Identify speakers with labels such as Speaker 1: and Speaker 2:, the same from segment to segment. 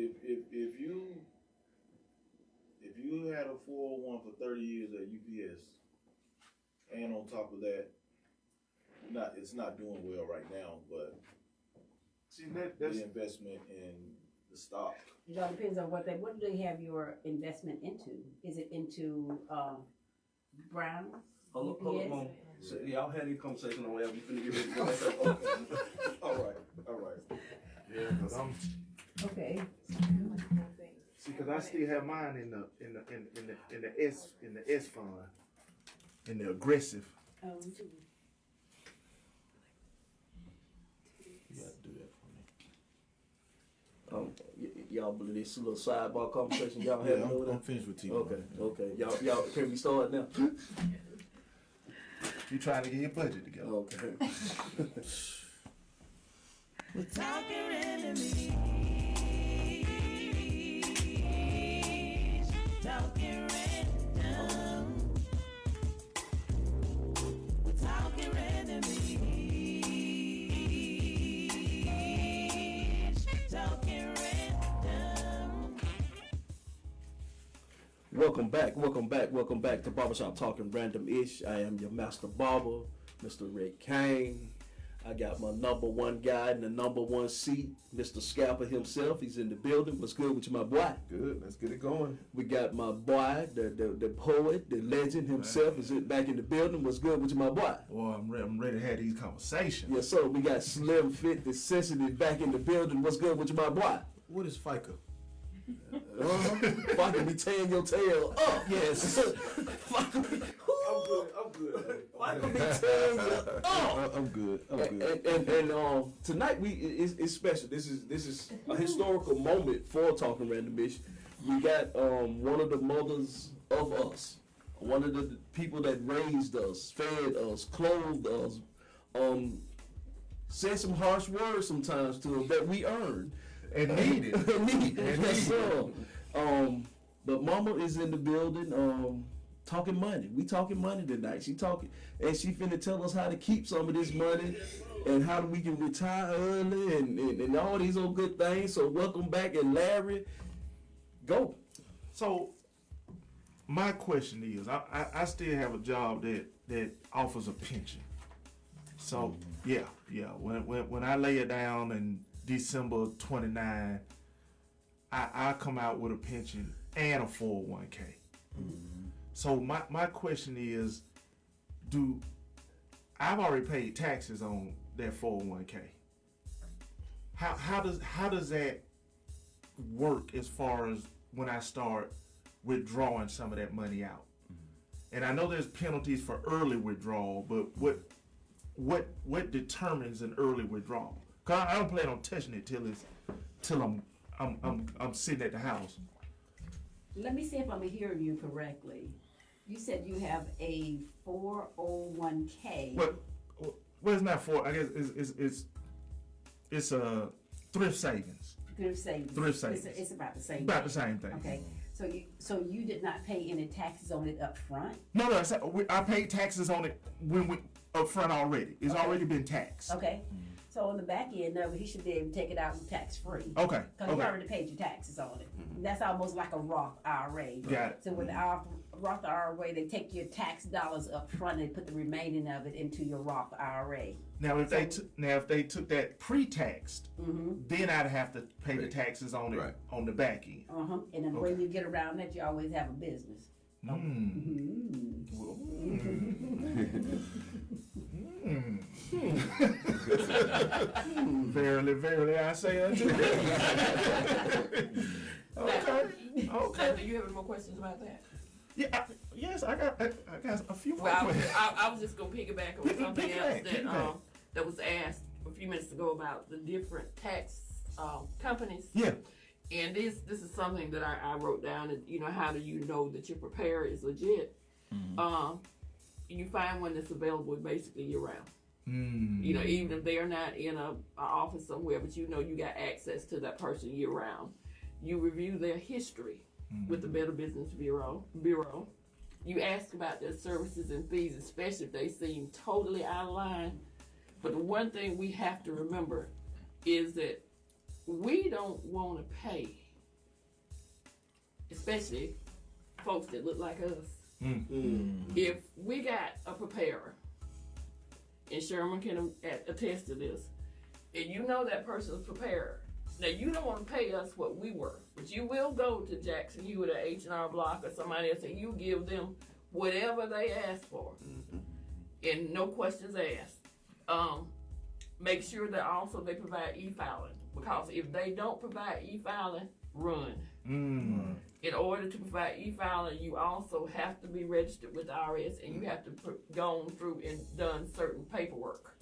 Speaker 1: if you had a 401 for 30 years at UPS, and on top of that, it's not doing well right now, but
Speaker 2: see that's
Speaker 1: the investment in the stock.
Speaker 3: It all depends on what do they have your investment into? Is it into Brown?
Speaker 4: Hold on. So, y'all had a conversation on where we finna get ready to go back up.
Speaker 1: All right.
Speaker 2: yeah, cause I'm
Speaker 3: Okay.
Speaker 2: see, cause I still have mine in the S fund, in the aggressive.
Speaker 3: Oh,
Speaker 1: You gotta do that for me.
Speaker 4: Y'all believe this little sidebar conversation y'all having over there?
Speaker 1: I'm finished with TV.
Speaker 4: Okay. Y'all, can we start now?
Speaker 2: You trying to get your budget together?
Speaker 4: Okay.
Speaker 5: We're talking enemies. Talking random. We're talking enemies. Talking random.
Speaker 4: Welcome back to Barbershop Talking Random-ish. I am your master barber, Mr. Red Kane. I got my number one guy in the number one seat, Mr. Scalper himself. He's in the building. What's good with you, my boy?
Speaker 6: Good. Let's get it going.
Speaker 4: We got my boy, the poet, the legend himself, is back in the building. What's good with you, my boy?
Speaker 2: Well, I'm ready to have these conversations.
Speaker 4: Yes, sir. We got Slim Fit, the sensitive, back in the building. What's good with you, my boy?
Speaker 1: What is FICA?
Speaker 4: Fucking be tearing your tail up.
Speaker 2: Yes.
Speaker 4: Fucking be,
Speaker 1: I'm good.
Speaker 4: fucking be tearing you up.
Speaker 1: I'm good.
Speaker 4: And tonight it's special. This is a historical moment for Talking Random-ish. We got one of the mothers of us, one of the people that raised us, fed us, clothed us, said some harsh words sometimes to us that we earned.
Speaker 2: And needed.
Speaker 4: Yes, sir. But Mama is in the building, talking money. We talking money tonight. She talking, and she finna tell us how to keep some of this money and how we can retire early and all these old good things. So welcome back, and Larry, go.
Speaker 2: So my question is, I still have a job that offers a pension. So yeah. When I lay it down in December 29, I come out with a pension and a 401k. So my question is, I've already paid taxes on that 401k. How does that work as far as when I start withdrawing some of that money out? And I know there's penalties for early withdrawal, but what determines an early withdrawal? Cause I don't plan on touching it till I'm sitting at the house.
Speaker 3: Let me see if I'm hearing you correctly. You said you have a 401k.
Speaker 2: Well, it's not for. I guess it's a thrift savings.
Speaker 3: Thrift savings.
Speaker 2: Thrift savings.
Speaker 3: It's about the same.
Speaker 2: About the same thing.
Speaker 3: Okay. So you did not pay any taxes on it up front?
Speaker 2: No. I paid taxes on it when we up front already. It's already been taxed.
Speaker 3: Okay. So on the back end, no, he should be able to take it out tax free.
Speaker 2: Okay.
Speaker 3: Because you already paid your taxes on it. That's almost like a Roth IRA.
Speaker 2: Got it.
Speaker 3: So with the Roth IRA, they take your tax dollars up front and put the remaining of it into your Roth IRA.
Speaker 2: Now if they took that pre-taxed, then I'd have to pay the taxes on it on the back end.
Speaker 3: And then when you get around that, you always have a business.
Speaker 2: Verily, verily, I say unto you.
Speaker 7: Okay. Do you have any more questions about that?
Speaker 2: Yeah. Yes, I got a few more
Speaker 7: Well,
Speaker 2: questions.
Speaker 7: I was just gonna piggyback on something else that was asked a few minutes ago about the different tax companies.
Speaker 2: Yeah.
Speaker 7: And this is something that I wrote down. And how do you know that your preparer is legit? You find one that's available basically year round. Even if they're not in a office somewhere, but you got access to that person year round. You review their history with the Better Business Bureau. You ask about their services and fees, especially if they seem totally out of line. But the one thing we have to remember is that we don't want to pay especially folks that look like us.
Speaker 2: Mm.
Speaker 7: If we got a preparer, and Sherman can attest to this, and you know that person's prepared. Now you don't want to pay us what we were, but you will go to Jackson Hewitt or H&R Block or somebody else, and you give them whatever they ask for, and no questions asked. Make sure that also they provide e-filing, because if they don't provide e-filing, run.
Speaker 2: Mm.
Speaker 7: In order to provide e-filing, you also have to be registered with the IRS, and you have to gone through and done certain paperwork,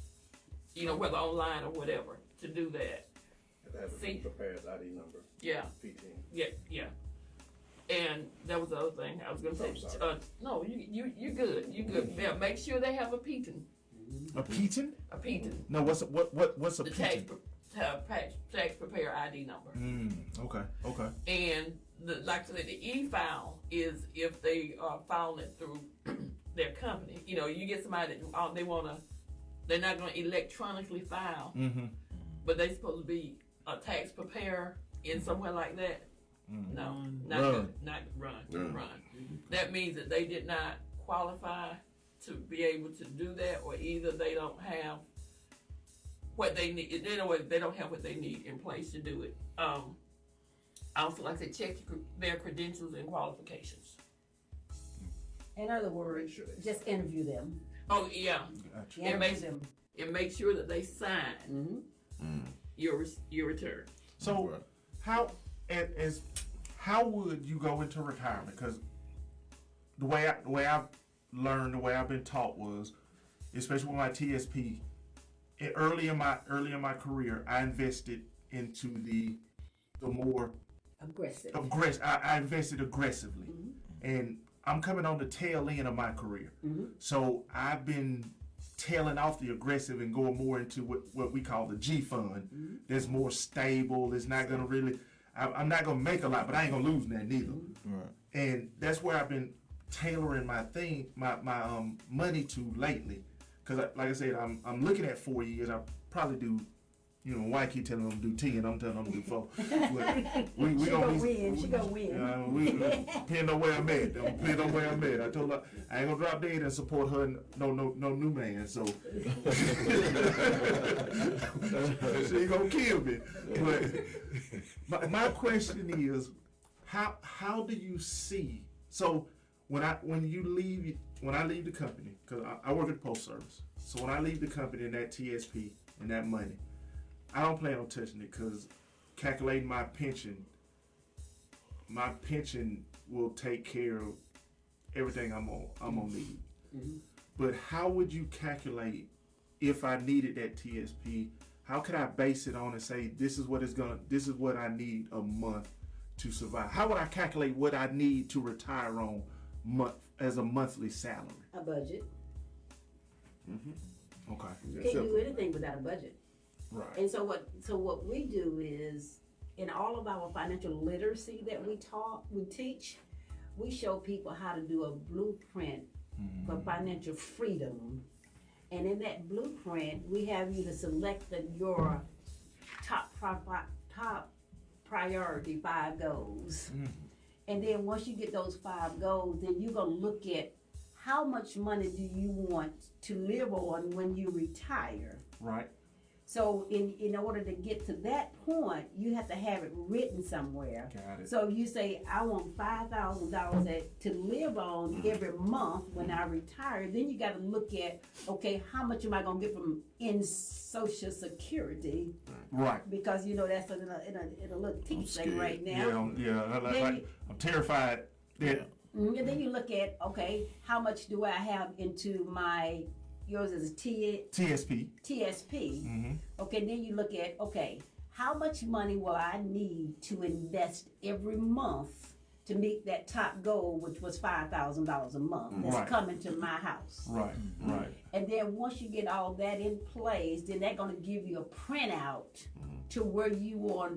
Speaker 7: whether online or whatever, to do that. See,
Speaker 6: prepares ID number.
Speaker 7: Yeah,
Speaker 6: PT.
Speaker 7: yeah. And that was the other thing I was gonna say. No, you good. Yeah, make sure they have a PTIN.
Speaker 2: A PTIN?
Speaker 7: A PTIN.
Speaker 2: No, what's a
Speaker 7: The
Speaker 2: PTIN?
Speaker 7: tax preparer ID number.
Speaker 2: Okay.
Speaker 7: And like I said, the e-file is if they are filing it through their company. You get somebody that they're not gonna electronically file, but they supposed to be a tax preparer in somewhere like that. No, not
Speaker 4: Run.
Speaker 7: good. Not run. That means that they did not qualify to be able to do that, or either they don't have what they need. They don't have what they need in place to do it. Also, like I said, check their credentials and qualifications.
Speaker 3: In other words, just interview them.
Speaker 7: Oh yeah,
Speaker 2: Gotcha.
Speaker 3: Interview them.
Speaker 7: and make sure that they sign your return.
Speaker 2: So how would you go into retirement? Because the way I've learned, the way I've been taught was, especially with my TSP, early in my career, I invested into the more
Speaker 3: Aggressive.
Speaker 2: I invested aggressively, and I'm coming on the tail end of my career. So I've been tailing off the aggressive and going more into what we call the G fund. That's more stable. It's not gonna really. I'm not gonna make a lot, but I ain't gonna lose that neither.
Speaker 1: Right.
Speaker 2: And that's where I've been tailoring my money to lately. Cause like I said, I'm looking at 4 years. I probably do. White keep telling them to do 10, I'm telling them to do 4. we
Speaker 3: She gonna win. She gonna win.
Speaker 2: Depending on where I'm at. I told her I ain't gonna drop dead and support her. No new man. So she gonna kill me. But my question is, how do you see? So when I leave the company, because I work at the post service. So when I leave the company and that TSP and that money, I don't plan on touching it, because calculating my pension will take care of everything I'm gonna need. But how would you calculate if I needed that TSP? How could I base it on and say this is what I need a month to survive? How would I calculate what I need to retire on as a monthly salary?
Speaker 3: A budget.
Speaker 2: Okay.
Speaker 3: You can't do anything without a budget.
Speaker 2: Right.
Speaker 3: And so what we do is, in all of our financial literacy that we teach, we show people how to do a blueprint for financial freedom. And in that blueprint, we have you to select your top priority 5 goals. And then once you get those 5 goals, then you're gonna look at how much money do you want to live on when you retire.
Speaker 2: Right.
Speaker 3: So in order to get to that point, you have to have it written somewhere.
Speaker 2: Got it.
Speaker 3: So you say, I want $5,000 to live on every month when I retire. Then you got to look at, okay, how much am I going to get from in Social Security?
Speaker 2: Right.
Speaker 3: Because that's in a little teach thing right now.
Speaker 2: I'm terrified. Yeah.
Speaker 3: And then you look at, okay, how much do I have into yours is a
Speaker 2: TSP.
Speaker 3: TSP. Okay, then you look at, okay, how much money will I need to invest every month to meet that top goal, which was $5,000 a month that's coming to my house.
Speaker 2: Right.
Speaker 3: And then once you get all that in place, then they're gonna give you a printout to where you're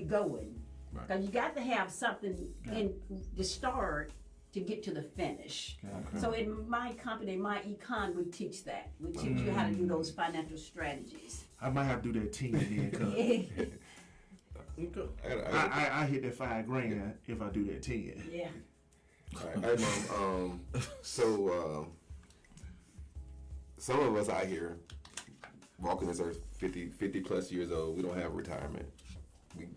Speaker 3: going. Because you got to have something in the start to get to the finish.
Speaker 2: Okay.
Speaker 3: So in my company, my econ, we teach that. We teach you how to do those financial strategies.
Speaker 2: I might have to do that 10 then. I hit that $5,000 if I do that 10.
Speaker 3: Yeah.
Speaker 8: All right, Mom. So some of us out here walking this earth 50 plus years old, we don't have retirement.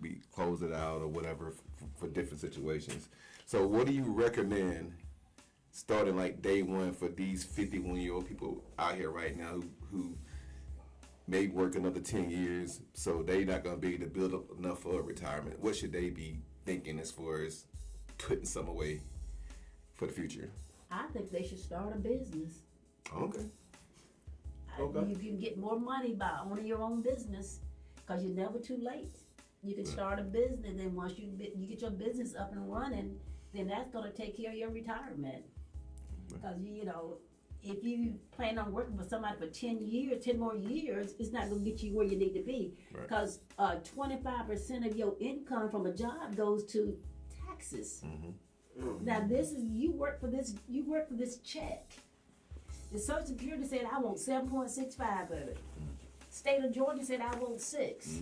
Speaker 8: We close it out or whatever for different situations. So what do you recommend starting like day one for these 51-year-old people out here right now who may work another 10 years, so they not going to be able to build up enough for a retirement? What should they be thinking as far as putting some away for the future?
Speaker 3: I think they should start a business.
Speaker 8: Okay.
Speaker 4: Okay.
Speaker 3: You can get more money by owning your own business because you're never too late. You can start a business, and then once you get your business up and running, then that's going to take care of your retirement. Because, you know, if you plan on working for somebody for 10 more years, it's not going to get you where you need to be. Because 25% of your income from a job goes to taxes. Now this is, you work for this check. The Social Security said I want 7.65 of it. State of Georgia said I want 6.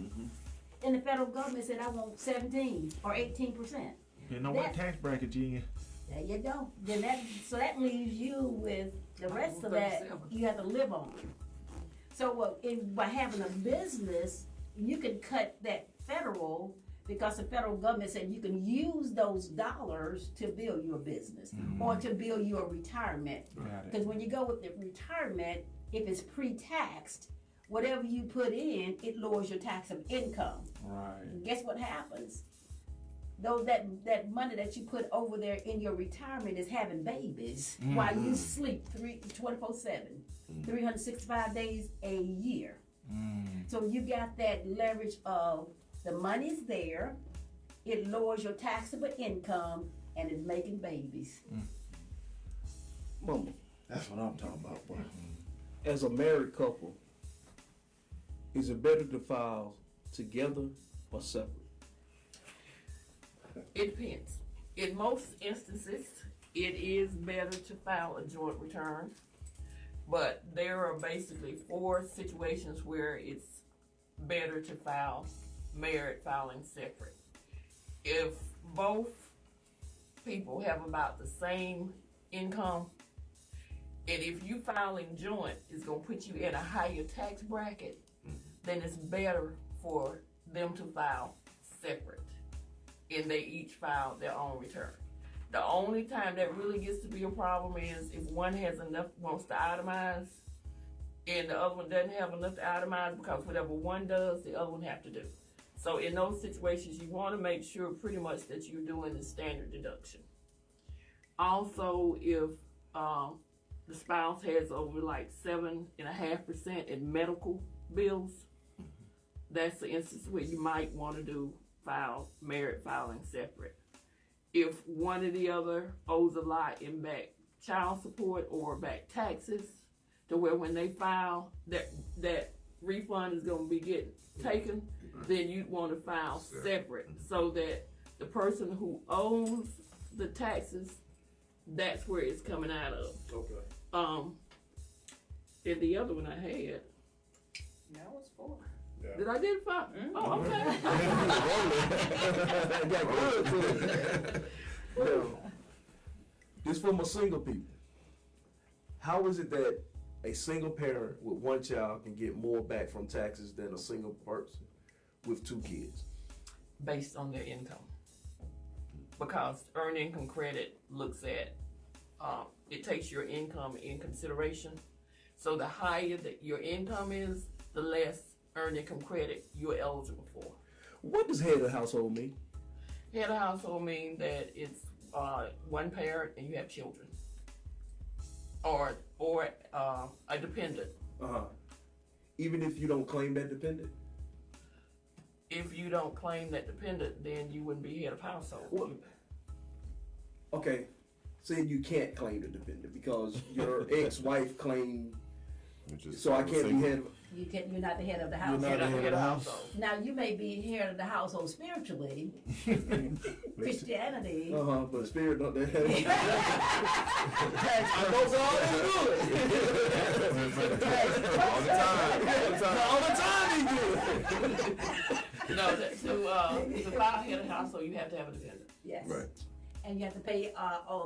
Speaker 3: And the federal government said I want 17 or 18%.
Speaker 2: You know what tax bracket you in?
Speaker 3: There you go. Then that leaves you with the rest of that you have to live on. So by having a business, you can cut that federal, because the federal government said you can use those dollars to build your business or to build your retirement. Because when you go with the retirement, if it's pre-taxed, whatever you put in, it lowers your taxable income.
Speaker 2: Right.
Speaker 3: And guess what happens? That money that you put over there in your retirement is having babies while you sleep 24/7, 365 days a year. So you got that leverage of the money's there, it lowers your taxable income, and it's making babies.
Speaker 4: Mama,
Speaker 2: That's what I'm talking about, boy.
Speaker 4: as a married couple, is it better to file together or separate?
Speaker 7: It depends. In most instances, it is better to file a joint return, but there are basically 4 situations where it's better to file married filing separate. If both people have about the same income, and if you filing joint is going to put you in a higher tax bracket, then it's better for them to file separate, and they each file their own return. The only time that really gets to be a problem is if one has enough, wants to itemize, and the other one doesn't have enough to itemize, because whatever one does, the other one have to do. So in those situations, you want to make sure pretty much that you're doing the standard deduction. Also, if the spouse has over like 7.5% in medical bills, that's the instance where you might want to file married filing separate. If one or the other owes a lot in back child support or back taxes, to where when they file that refund is going to be getting taken, then you'd want to file separate, so that the person who owes the taxes, that's where it's coming out of.
Speaker 6: Okay.
Speaker 7: And the other one I had,
Speaker 3: That was 4.
Speaker 7: did I did 5? Oh, okay.
Speaker 4: Now, this for my single people. How is it that a single parent with one child can get more back from taxes than a single person with 2 kids?
Speaker 7: Based on their income. Because earned income credit looks at, it takes your income in consideration. So the higher that your income is, the less earned income credit you're eligible for.
Speaker 4: What does head of the household mean?
Speaker 7: Head of household means that it's one parent and you have children, or a dependent.
Speaker 4: Even if you don't claim that dependent?
Speaker 7: If you don't claim that dependent, then you wouldn't be head of household.
Speaker 4: What? Okay, say you can't claim the dependent because your ex-wife claimed, so I can't be head of...
Speaker 3: You're not the head of the house.
Speaker 7: You're not head of household.
Speaker 3: Now you may be head of the household spiritually, Christianity.
Speaker 4: But spirit don't. I know all good. All the time he do.
Speaker 7: No, to file head of household, you have to have a dependent.
Speaker 3: Yes.
Speaker 8: Right.
Speaker 3: And you have to pay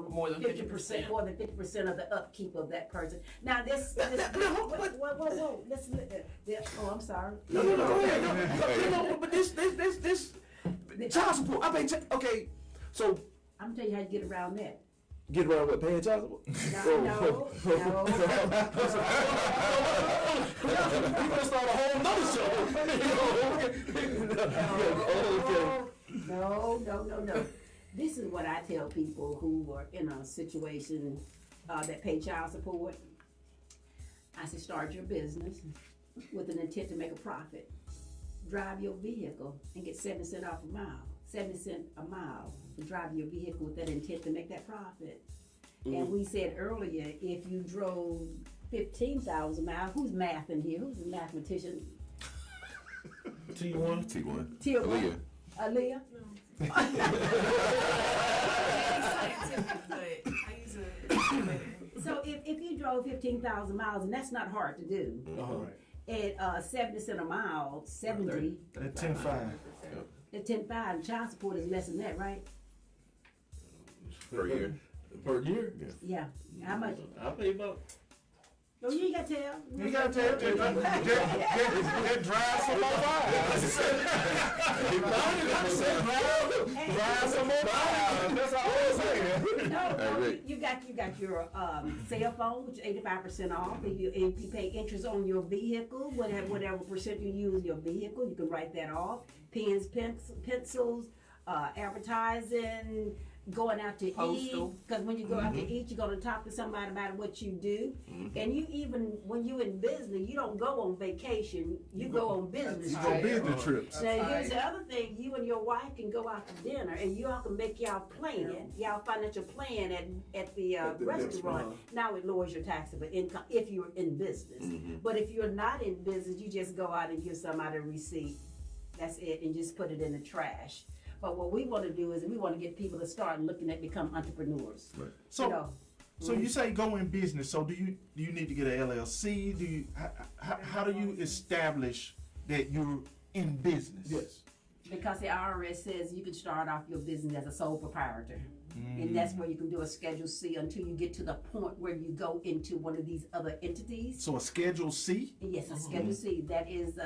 Speaker 7: More than
Speaker 3: 50%, more than 50% of the upkeep of that person. Now whoa. Oh, I'm sorry.
Speaker 4: No, go ahead. No, but this child support. I pay. Okay, so
Speaker 3: I'm gonna tell you how to get around that.
Speaker 4: get around with paying child support.
Speaker 3: No.
Speaker 4: We gonna start a whole nother show.
Speaker 3: No. This is what I tell people who are in a situation that pay child support. I say start your business with an intent to make a profit. Drive your vehicle and get 70 cents off a mile. 70 cents a mile to drive your vehicle with that intent to make that profit. And we said earlier, if you drove 15,000 miles, who's math in here? Who's a mathematician?
Speaker 4: T1.
Speaker 8: Aaliyah.
Speaker 3: Aaliyah? So if you drove 15,000 miles, and that's not hard to do, at 70 cents a mile, 70,
Speaker 2: At 10.5.
Speaker 3: at 10.5, child support is less than that, right?
Speaker 8: Per year.
Speaker 4: Per year?
Speaker 3: Yeah. How much?
Speaker 4: I pay about.
Speaker 3: Oh, you ain't got to tell.
Speaker 2: You gotta tell just drive some more miles. Drive some more miles. That's all I'm saying.
Speaker 3: No, you got your cell phone, which is 85% off. If you pay interest on your vehicle, whatever percent you use your vehicle, you can write that off. Pens, pencils, advertising, going out to
Speaker 7: Postal.
Speaker 3: eat. Because when you go out to eat, you're going to talk to somebody about what you do. And you even, when you're in business, you don't go on vacation. You go on business
Speaker 2: You go
Speaker 3: trips.
Speaker 2: business trips.
Speaker 3: Now, here's the other thing, you and your wife can go out to dinner and you all can make y'all plan, y'all financial plan at the restaurant. Now it lowers your taxable income if you're in business. But if you're not in business, you just go out and give somebody a receipt. That's it, and just put it in the trash. But what we want to do is we want to get people to start looking at become entrepreneurs.
Speaker 8: Right.
Speaker 2: So, so you say go in business. So do you need to get an LLC? Do you how do you establish that you're in business?
Speaker 4: Yes.
Speaker 3: Because the IRS says you can start off your business as a sole proprietor. And that's where you can do a Schedule C until you get to the point where you go into one of these other entities.
Speaker 2: So a Schedule C?
Speaker 3: Yes, a Schedule C. That is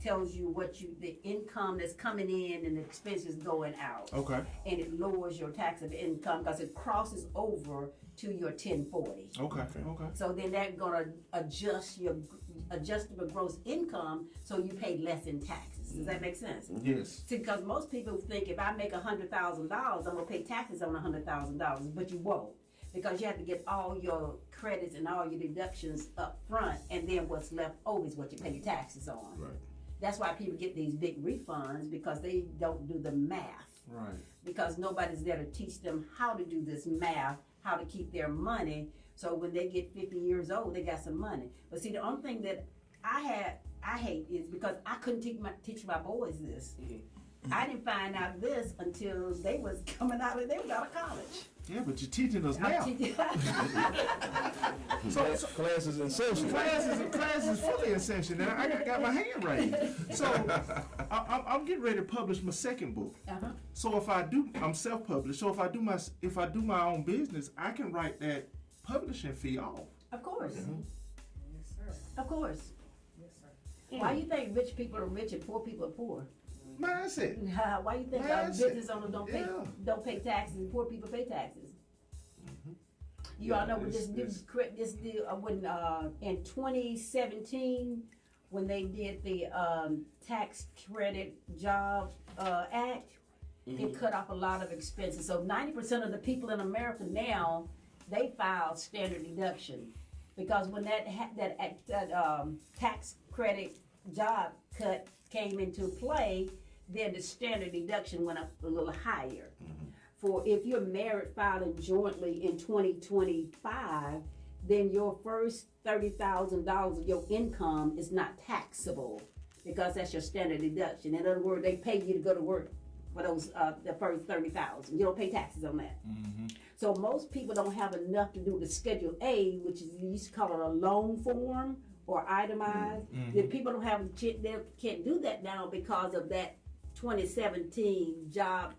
Speaker 3: tells you the income that's coming in and the expenses going out.
Speaker 2: Okay.
Speaker 3: And it lowers your taxable income because it crosses over to your 1040.
Speaker 2: Okay.
Speaker 3: So then that's gonna adjust your adjustable gross income so you pay less in taxes. Does that make sense?
Speaker 2: Yes.
Speaker 3: Because most people think if I make $100,000, I'm gonna pay taxes on $100,000, but you won't. Because you have to get all your credits and all your deductions up front, and then what's left over is what you pay your taxes on.
Speaker 8: Right.
Speaker 3: That's why people get these big refunds, because they don't do the math.
Speaker 2: Right.
Speaker 3: Because nobody's there to teach them how to do this math, how to keep their money, so when they get 50 years old, they got some money. But see, the only thing that I hate is because I couldn't teach my boys this. I didn't find out this until they was out of college.
Speaker 2: Yeah, but you're teaching us now. So
Speaker 4: Classes in session.
Speaker 2: class is fully in session, and I got my hand raised. So I'm getting ready to publish my second book. So I'm self-published. So if I do my own business, I can write that publishing fee off.
Speaker 3: Of course. Of course. Why you think rich people are rich and poor people are poor?
Speaker 2: Mindset.
Speaker 3: Why you think business owners don't pay taxes and poor people pay taxes? You all know what this deal when in 2017 when they did the tax credit job act, it cut off a lot of expenses. So 90% of the people in America now, they file standard deduction, because when that tax credit job cut came into play, then the standard deduction went up a little higher. For if you're married filing jointly in 2025, then your first $30,000 of your income is not taxable, because that's your standard deduction. In other words, they pay you to go to work for those the first $30,000. You don't pay taxes on that. So most people don't have enough to do the Schedule A, which is, you used to call it a loan form, or itemized. If people don't have, they can't do that now because of that 2017 Job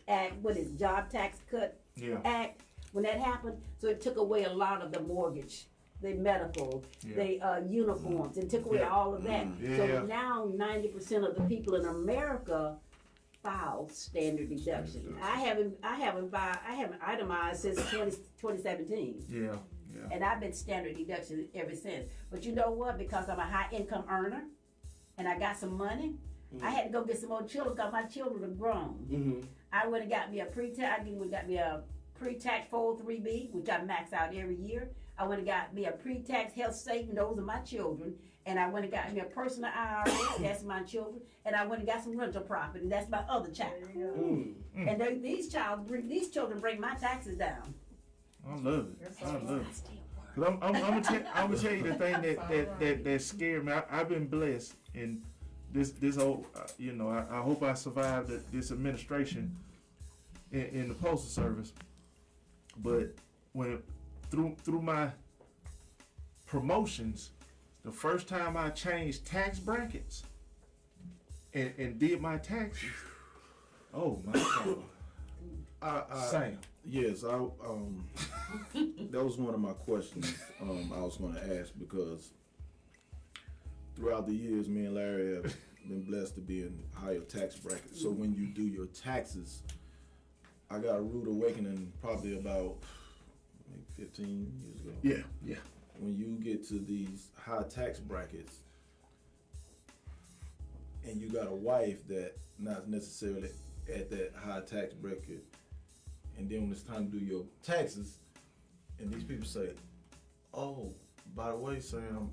Speaker 3: Act, Job Tax Cut
Speaker 2: Yeah.
Speaker 3: Act, when that happened. So it took away a lot of the mortgage, the medical, the uniforms, and took away all of that.
Speaker 2: Yeah.
Speaker 3: So now 90% of the people in America file standard deduction. I haven't itemized since 2017.
Speaker 2: Yeah.
Speaker 3: And I've been standard deduction ever since. But you know what? Because I'm a high income earner and I got some money, I had to go get some more children because my children are grown. I went and got me a pre-tax 403B, which I max out every year. I went and got me a pre-tax health savings, those are my children. And I went and got me a personal IRA, that's my children. And I went and got some rental property, that's my other child. And these children bring my taxes down.
Speaker 2: I love it. I love it. 'Cause I'm gonna tell you the thing that scared me. I've been blessed, and this whole, I hope I survived this administration in the postal service. But when through my promotions, the first time I changed tax brackets and did my taxes, oh my God, Sam.
Speaker 1: Yes, that was one of my questions I was going to ask, because throughout the years, me and Larry have been blessed to be in higher tax brackets. So when you do your taxes, I got a rude awakening probably about maybe 15 years ago.
Speaker 2: Yeah.
Speaker 1: When you get to these high tax brackets and you got a wife that not necessarily at that high tax bracket, and then when it's time to do your taxes, and these people say, "Oh, by the way, Sam,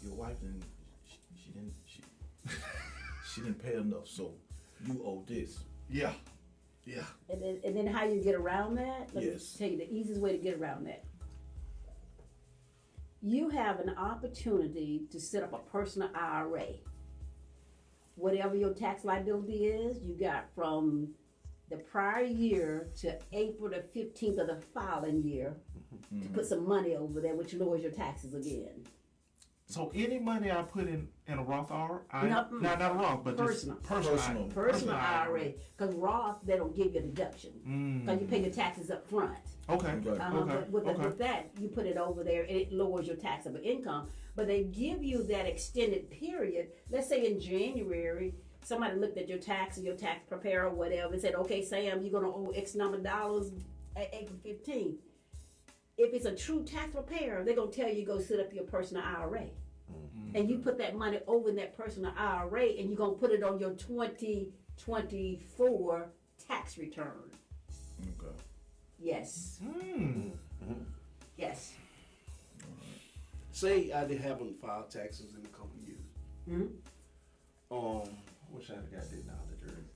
Speaker 1: your wife didn't, she didn't pay enough, so you owe this."
Speaker 2: Yeah.
Speaker 3: And then how you get around that? Let
Speaker 1: Yes.
Speaker 3: me tell you the easiest way to get around that. You have an opportunity to set up a personal IRA. Whatever your tax liability is, you got from the prior year to April the 15th of the following year to put some money over there, which lowers your taxes again.
Speaker 2: So any money I put in a Roth IRA, not a Roth, but
Speaker 3: Personal.
Speaker 2: just
Speaker 3: Personal IRA, because Roth, they don't give you a deduction, because you pay your taxes up front.
Speaker 2: Okay.
Speaker 3: But with that, you put it over there, and it lowers your taxable income. But they give you that extended period. Let's say in January, somebody looked at your tax, or your tax preparer or whatever, and said, "Okay, Sam, you're gonna owe X number of dollars at April 15th." If it's a true tax preparer, they're gonna tell you go set up your personal IRA. And you put that money over in that personal IRA, and you're gonna put it on your 2024 tax return.
Speaker 1: Okay.
Speaker 3: Yes. Yes.
Speaker 9: Say I haven't filed taxes in a couple of years.
Speaker 2: Wish I'd have got that knowledge earlier.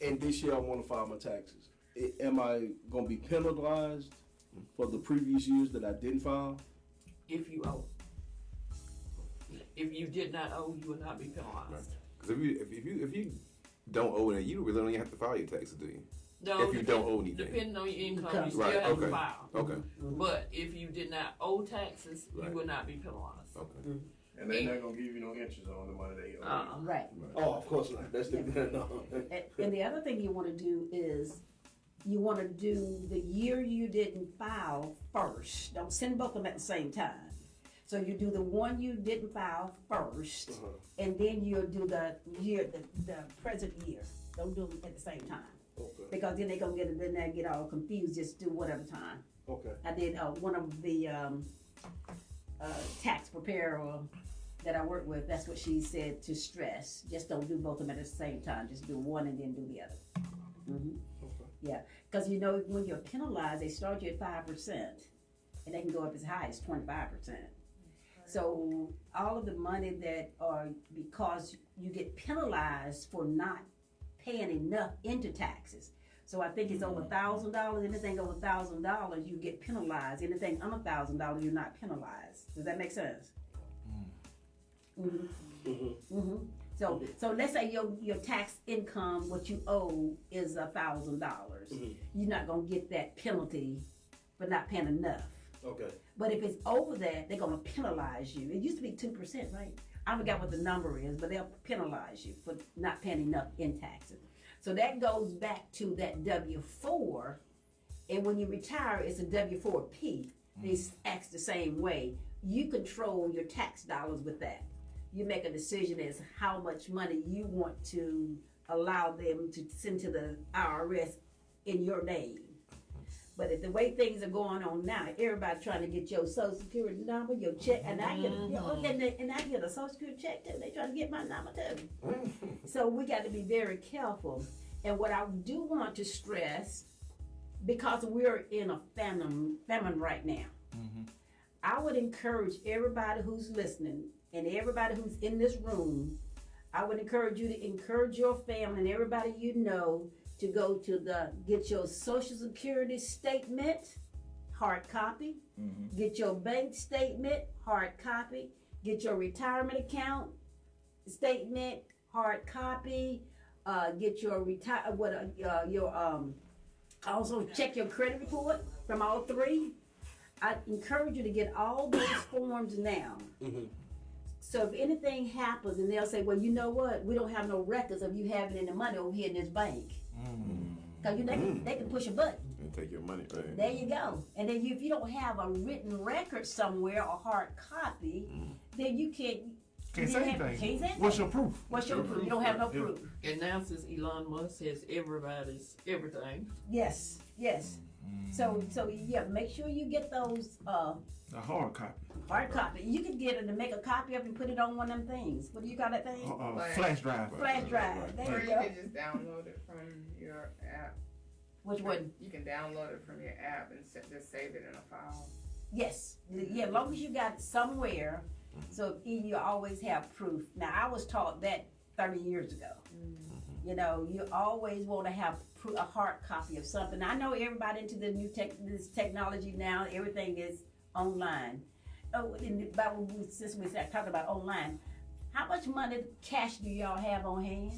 Speaker 9: And this year I want to file my taxes. Am I going to be penalized for the previous years that I didn't file?
Speaker 7: If you owe. If you did not owe, you will not be penalized.
Speaker 8: Because if you don't owe it, you really don't even have to file your taxes, do you?
Speaker 7: No,
Speaker 8: If you don't owe anything.
Speaker 7: Depending on your income, you still
Speaker 8: Right,
Speaker 7: have
Speaker 8: okay.
Speaker 7: to file.
Speaker 8: Okay.
Speaker 7: But if you did not owe taxes,
Speaker 8: Right.
Speaker 7: you will not be penalized.
Speaker 8: Okay.
Speaker 6: And they're not gonna give you no interest on the money they owe.
Speaker 3: Right.
Speaker 9: Oh, of course not. That's the no.
Speaker 3: And the other thing you want to do is you want to do the year you didn't file first. Don't send both of them at the same time. So you do the one you didn't file first, and then you'll do the present year. Don't do them at the same time.
Speaker 9: Okay.
Speaker 3: Because then they're gonna get all confused. Just do one at a time.
Speaker 9: Okay.
Speaker 3: I did one of the tax preparer that I work with. That's what she said to stress. Just don't do both of them at the same time. Just do one and then do the other. Yeah, because when you're penalized, they start you at 5%, and they can go up as high as 25%. So all of the money that are because you get penalized for not paying enough into taxes. So I think it's over $1,000. Anything over $1,000, you get penalized. Anything under $1,000, you're not penalized. Does that make sense? So let's say your tax income, what you owe is $1,000. You're not gonna get that penalty for not paying enough.
Speaker 9: Okay.
Speaker 3: But if it's over that, they're gonna penalize you. It used to be 2%, right? I forgot what the number is, but they'll penalize you for not paying enough in taxes. So that goes back to that W-4, and when you retire, it's a W-4P. They act the same way. You control your tax dollars with that. You make a decision as how much money you want to allow them to send to the IRS in your name. But if the way things are going on now, everybody trying to get your Social Security number, your check, and I get and I get a Social Security check too. They trying to get my number too. So we got to be very careful. And what I do want to stress, because we're in a famine right now, I would encourage everybody who's listening and everybody who's in this room, I would encourage you to encourage your family and everybody you know to go to get your Social Security statement, hard copy, get your bank statement, hard copy, get your retirement account statement, hard copy, get your also check your credit report from all three. I encourage you to get all those forms now. So if anything happens and they'll say, well, you know what, we don't have no records of you having any money over here in this bank. Cause they can push a button.
Speaker 8: And take your money. Right.
Speaker 3: There you go. And then if you don't have a written record somewhere or hard copy, then you can't
Speaker 2: say anything.
Speaker 3: Can't say
Speaker 2: What's your proof?
Speaker 3: What's your proof? You don't have no proof.
Speaker 7: And now since Elon Musk has everybody's everything.
Speaker 3: Yes. So yeah, make sure you get those
Speaker 2: A hard copy.
Speaker 3: hard copy. You can get it and make a copy of it and put it on one of them things. What do you call that thing?
Speaker 2: Flash drive.
Speaker 3: Flash drive. There
Speaker 10: Or
Speaker 3: you
Speaker 10: you
Speaker 3: go.
Speaker 10: can just download it from your app.
Speaker 3: Which one?
Speaker 10: You can download it from your app and just save it in a file.
Speaker 3: Yes. Yeah, as long as you got it somewhere, so you always have proof. Now, I was taught that 30 years ago. You know, you always want to have a hard copy of something. I know everybody into the new this technology now, everything is online. Oh, since we started talking about online, how much money, cash do y'all have on hand?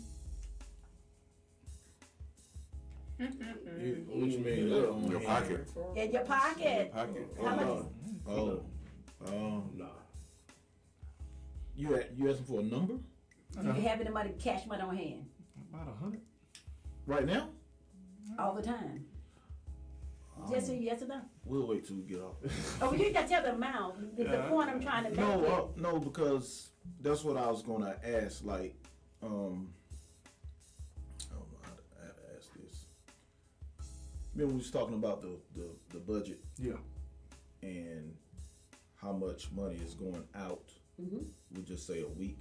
Speaker 1: What you mean?
Speaker 8: Your pocket.
Speaker 3: In your pocket.
Speaker 8: Pocket.
Speaker 3: How much?
Speaker 1: Nah. You asking for a number
Speaker 3: Do you have any money, cash money on hand?
Speaker 2: About 100.
Speaker 1: right now?
Speaker 3: All the time? Just say yes or no.
Speaker 1: We'll wait till we get off.
Speaker 3: Oh, you got to tell the amount. The point I'm trying to make.
Speaker 1: No, because that's what I was gonna ask. Like, I don't know how to ask this. Remember we was talking about the budget
Speaker 2: Yeah.
Speaker 1: and how much money is going out. We'll just say a week.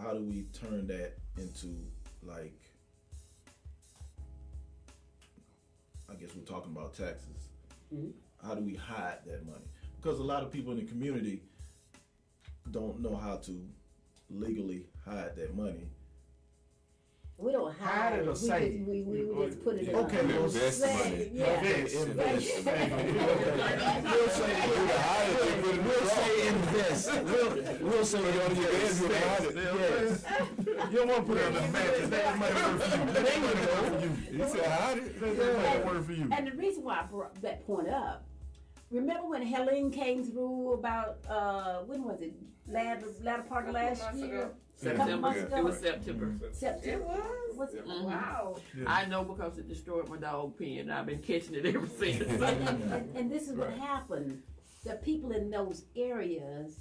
Speaker 1: How do we turn that into, like, I guess we're talking about taxes. How do we hide that money? Because a lot of people in the community don't know how to legally hide that money.
Speaker 3: We don't hide it.
Speaker 2: or save it?
Speaker 3: We just put it in.
Speaker 1: Okay, well,
Speaker 8: Invest
Speaker 3: Say,
Speaker 8: money.
Speaker 3: yeah.
Speaker 1: Invest.
Speaker 4: We'll say invest. We'll say invest. Yes.
Speaker 2: You don't want to put it on the mattress. That might work for you. That might work for you.
Speaker 8: He said, hide it.
Speaker 2: That might work for you.
Speaker 3: And the reason why I brought that point up, remember when Helene came through about, when was it? Latter part of last
Speaker 10: months
Speaker 3: year?
Speaker 10: ago.
Speaker 3: Couple months ago?
Speaker 7: It was September.
Speaker 3: September.
Speaker 10: It was?
Speaker 3: Was it?
Speaker 10: Wow.
Speaker 7: I know because it destroyed my dog pen. I've been catching it ever since.
Speaker 3: And this is what happened. The people in those areas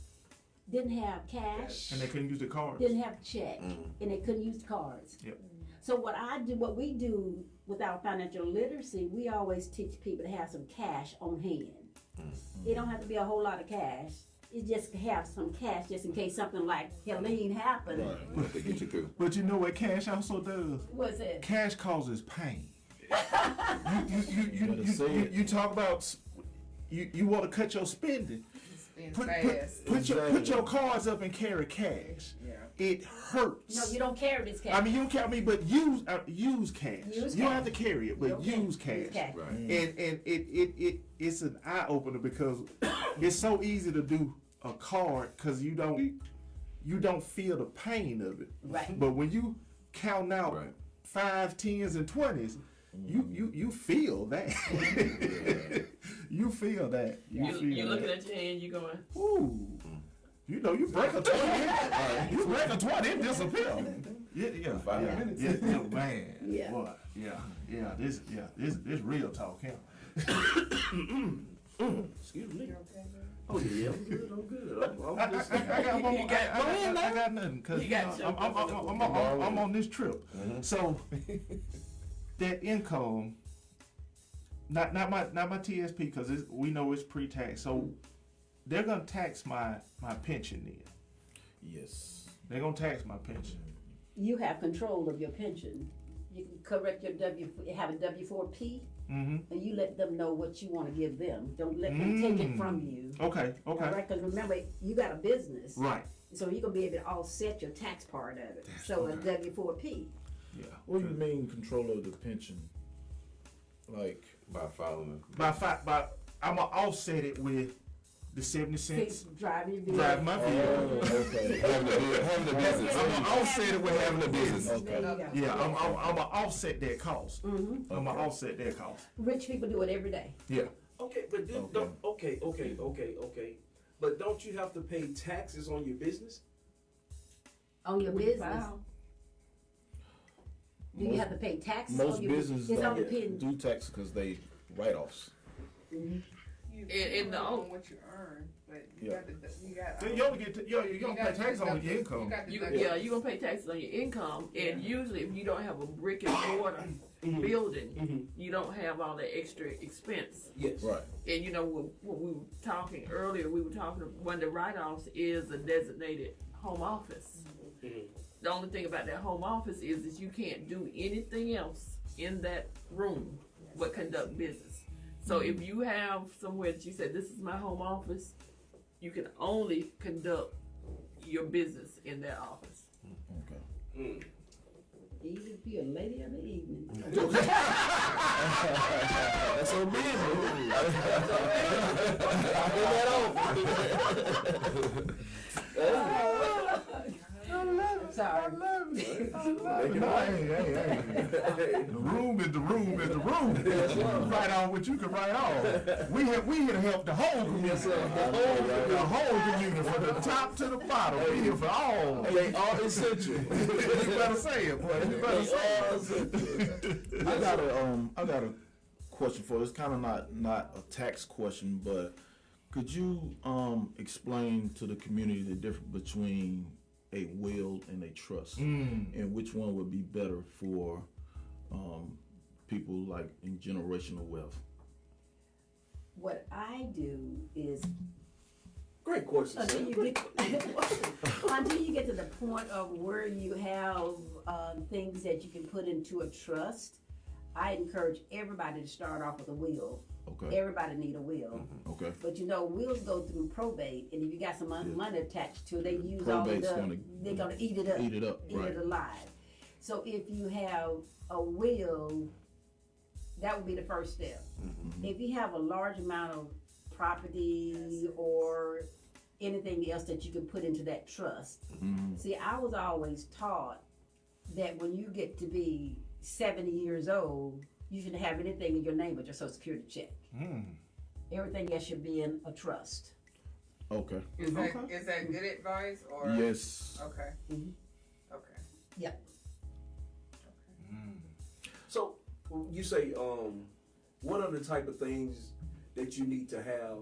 Speaker 3: didn't have cash,
Speaker 2: And they couldn't use the cards.
Speaker 3: didn't have check, and they couldn't use cards.
Speaker 2: Yep.
Speaker 3: So what we do with our financial literacy, we always teach people to have some cash on hand. It don't have to be a whole lot of cash. It just have some cash just in case something like Helene happened.
Speaker 8: What they get you through.
Speaker 2: But you know what cash also does?
Speaker 3: What's it?
Speaker 2: Cash causes pain.
Speaker 1: Better say it.
Speaker 2: You talk about you want to cut your spending.
Speaker 10: Being
Speaker 2: Put
Speaker 10: fast.
Speaker 2: your cards up and carry cash.
Speaker 10: Yeah.
Speaker 2: It hurts.
Speaker 3: No, you don't carry this cash.
Speaker 2: I mean, you don't carry me, but use cash.
Speaker 3: Use
Speaker 2: You don't
Speaker 3: cash.
Speaker 2: have to carry it, but
Speaker 3: Okay.
Speaker 2: use cash.
Speaker 8: Right.
Speaker 2: And it's an eye opener because it's so easy to do a card because you don't feel the pain of it.
Speaker 3: Right.
Speaker 2: But when you count out
Speaker 8: Right.
Speaker 2: 5, 10s, and 20s, you feel that. You feel that.
Speaker 7: You're looking at your hand, you going,
Speaker 2: Ooh. You know, you break a 20, you break a 20, it disappear. Yeah.
Speaker 8: 5 minutes.
Speaker 2: Yeah, man.
Speaker 3: Yeah.
Speaker 2: Boy, yeah. This real talk, yeah.
Speaker 9: Excuse me.
Speaker 10: You okay, man?
Speaker 9: Oh yeah, I'm good. I'm just.
Speaker 2: I got one more. I got nothing because
Speaker 7: You got
Speaker 2: I'm on this trip. So that income, not my TSP because we know it's pre-tax. So they're gonna tax my pension then.
Speaker 1: Yes.
Speaker 2: They're gonna tax my pension.
Speaker 3: You have control of your pension. You can correct your have a W-4P, and you let them know what you want to give them. Don't let them take it from you.
Speaker 2: Okay.
Speaker 3: Right? Because remember, you got a business,
Speaker 2: Right.
Speaker 3: so you're gonna be able to offset your tax part of it. So a W-4P.
Speaker 2: Yeah.
Speaker 1: What do you mean control of the pension? Like
Speaker 8: By following.
Speaker 2: By I'm gonna offset it with the 70 cents.
Speaker 3: Driving your vehicle.
Speaker 2: Drive my vehicle.
Speaker 1: okay.
Speaker 8: Having a business.
Speaker 2: I'm gonna offset it with having a business.
Speaker 1: Okay.
Speaker 3: There you go.
Speaker 2: Yeah, I'm gonna offset that cost. I'm gonna offset that cost.
Speaker 3: Rich people do it every day.
Speaker 2: Yeah.
Speaker 9: Okay, but okay. But don't you have to pay taxes on your business?
Speaker 3: On your
Speaker 7: we
Speaker 3: business.
Speaker 7: file.
Speaker 3: Do you have to pay taxes
Speaker 1: Most
Speaker 3: on your
Speaker 1: businesses
Speaker 3: It's on the
Speaker 1: don't
Speaker 3: pen.
Speaker 1: do tax because they write-offs.
Speaker 10: You
Speaker 7: In the
Speaker 10: on what you earn, but you
Speaker 1: Yeah.
Speaker 10: got
Speaker 2: You only get you don't pay tax on your income.
Speaker 7: you're gonna pay taxes on your income, and usually if you don't have a brick and mortar building, you don't have all that extra expense.
Speaker 9: Yes.
Speaker 1: Right.
Speaker 7: And you know when we were talking earlier, we were talking one of the write-offs is a designated home office. The only thing about that home office is you can't do anything else in that room but conduct business. So if you have somewhere that you said this is my home office, you can only conduct your business in that office.
Speaker 1: Okay.
Speaker 3: Even be a lady of the evening.
Speaker 4: That's so
Speaker 3: Sorry.
Speaker 2: Hey. The room is the room is the room. Write on what you can write on. We here to help the whole community. The whole community from the top to the bottom. We here for all.
Speaker 4: They all essential.
Speaker 2: You better say it, boy. You better say it.
Speaker 1: I got a question for you. It's kind of not a tax question, but could you explain to the community the difference between a will and a trust, and which one would be better for people like in generational wealth?
Speaker 3: What I do is
Speaker 9: Great question,
Speaker 3: until
Speaker 9: sir.
Speaker 3: you get to the point of where you have things that you can put into a trust, I encourage everybody to start off with a will.
Speaker 1: Okay.
Speaker 3: Everybody need a will.
Speaker 1: Okay.
Speaker 3: But you know, wills go through probate, and if you got some money attached to it, they use all of
Speaker 1: Probate's
Speaker 3: they're gonna eat it up.
Speaker 1: Eat it up,
Speaker 3: Eat
Speaker 1: right.
Speaker 3: it alive. So if you have a will, that would be the first step. If you have a large amount of property or anything else that you can put into that trust. See, I was always taught that when you get to be 70 years old, you shouldn't have anything in your name but your Social Security check. Everything else should be in a trust.
Speaker 1: Okay.
Speaker 10: Is that good advice or?
Speaker 1: Yes.
Speaker 10: Okay. Okay.
Speaker 3: Yeah.
Speaker 9: So you say, what are the type of things that you need to have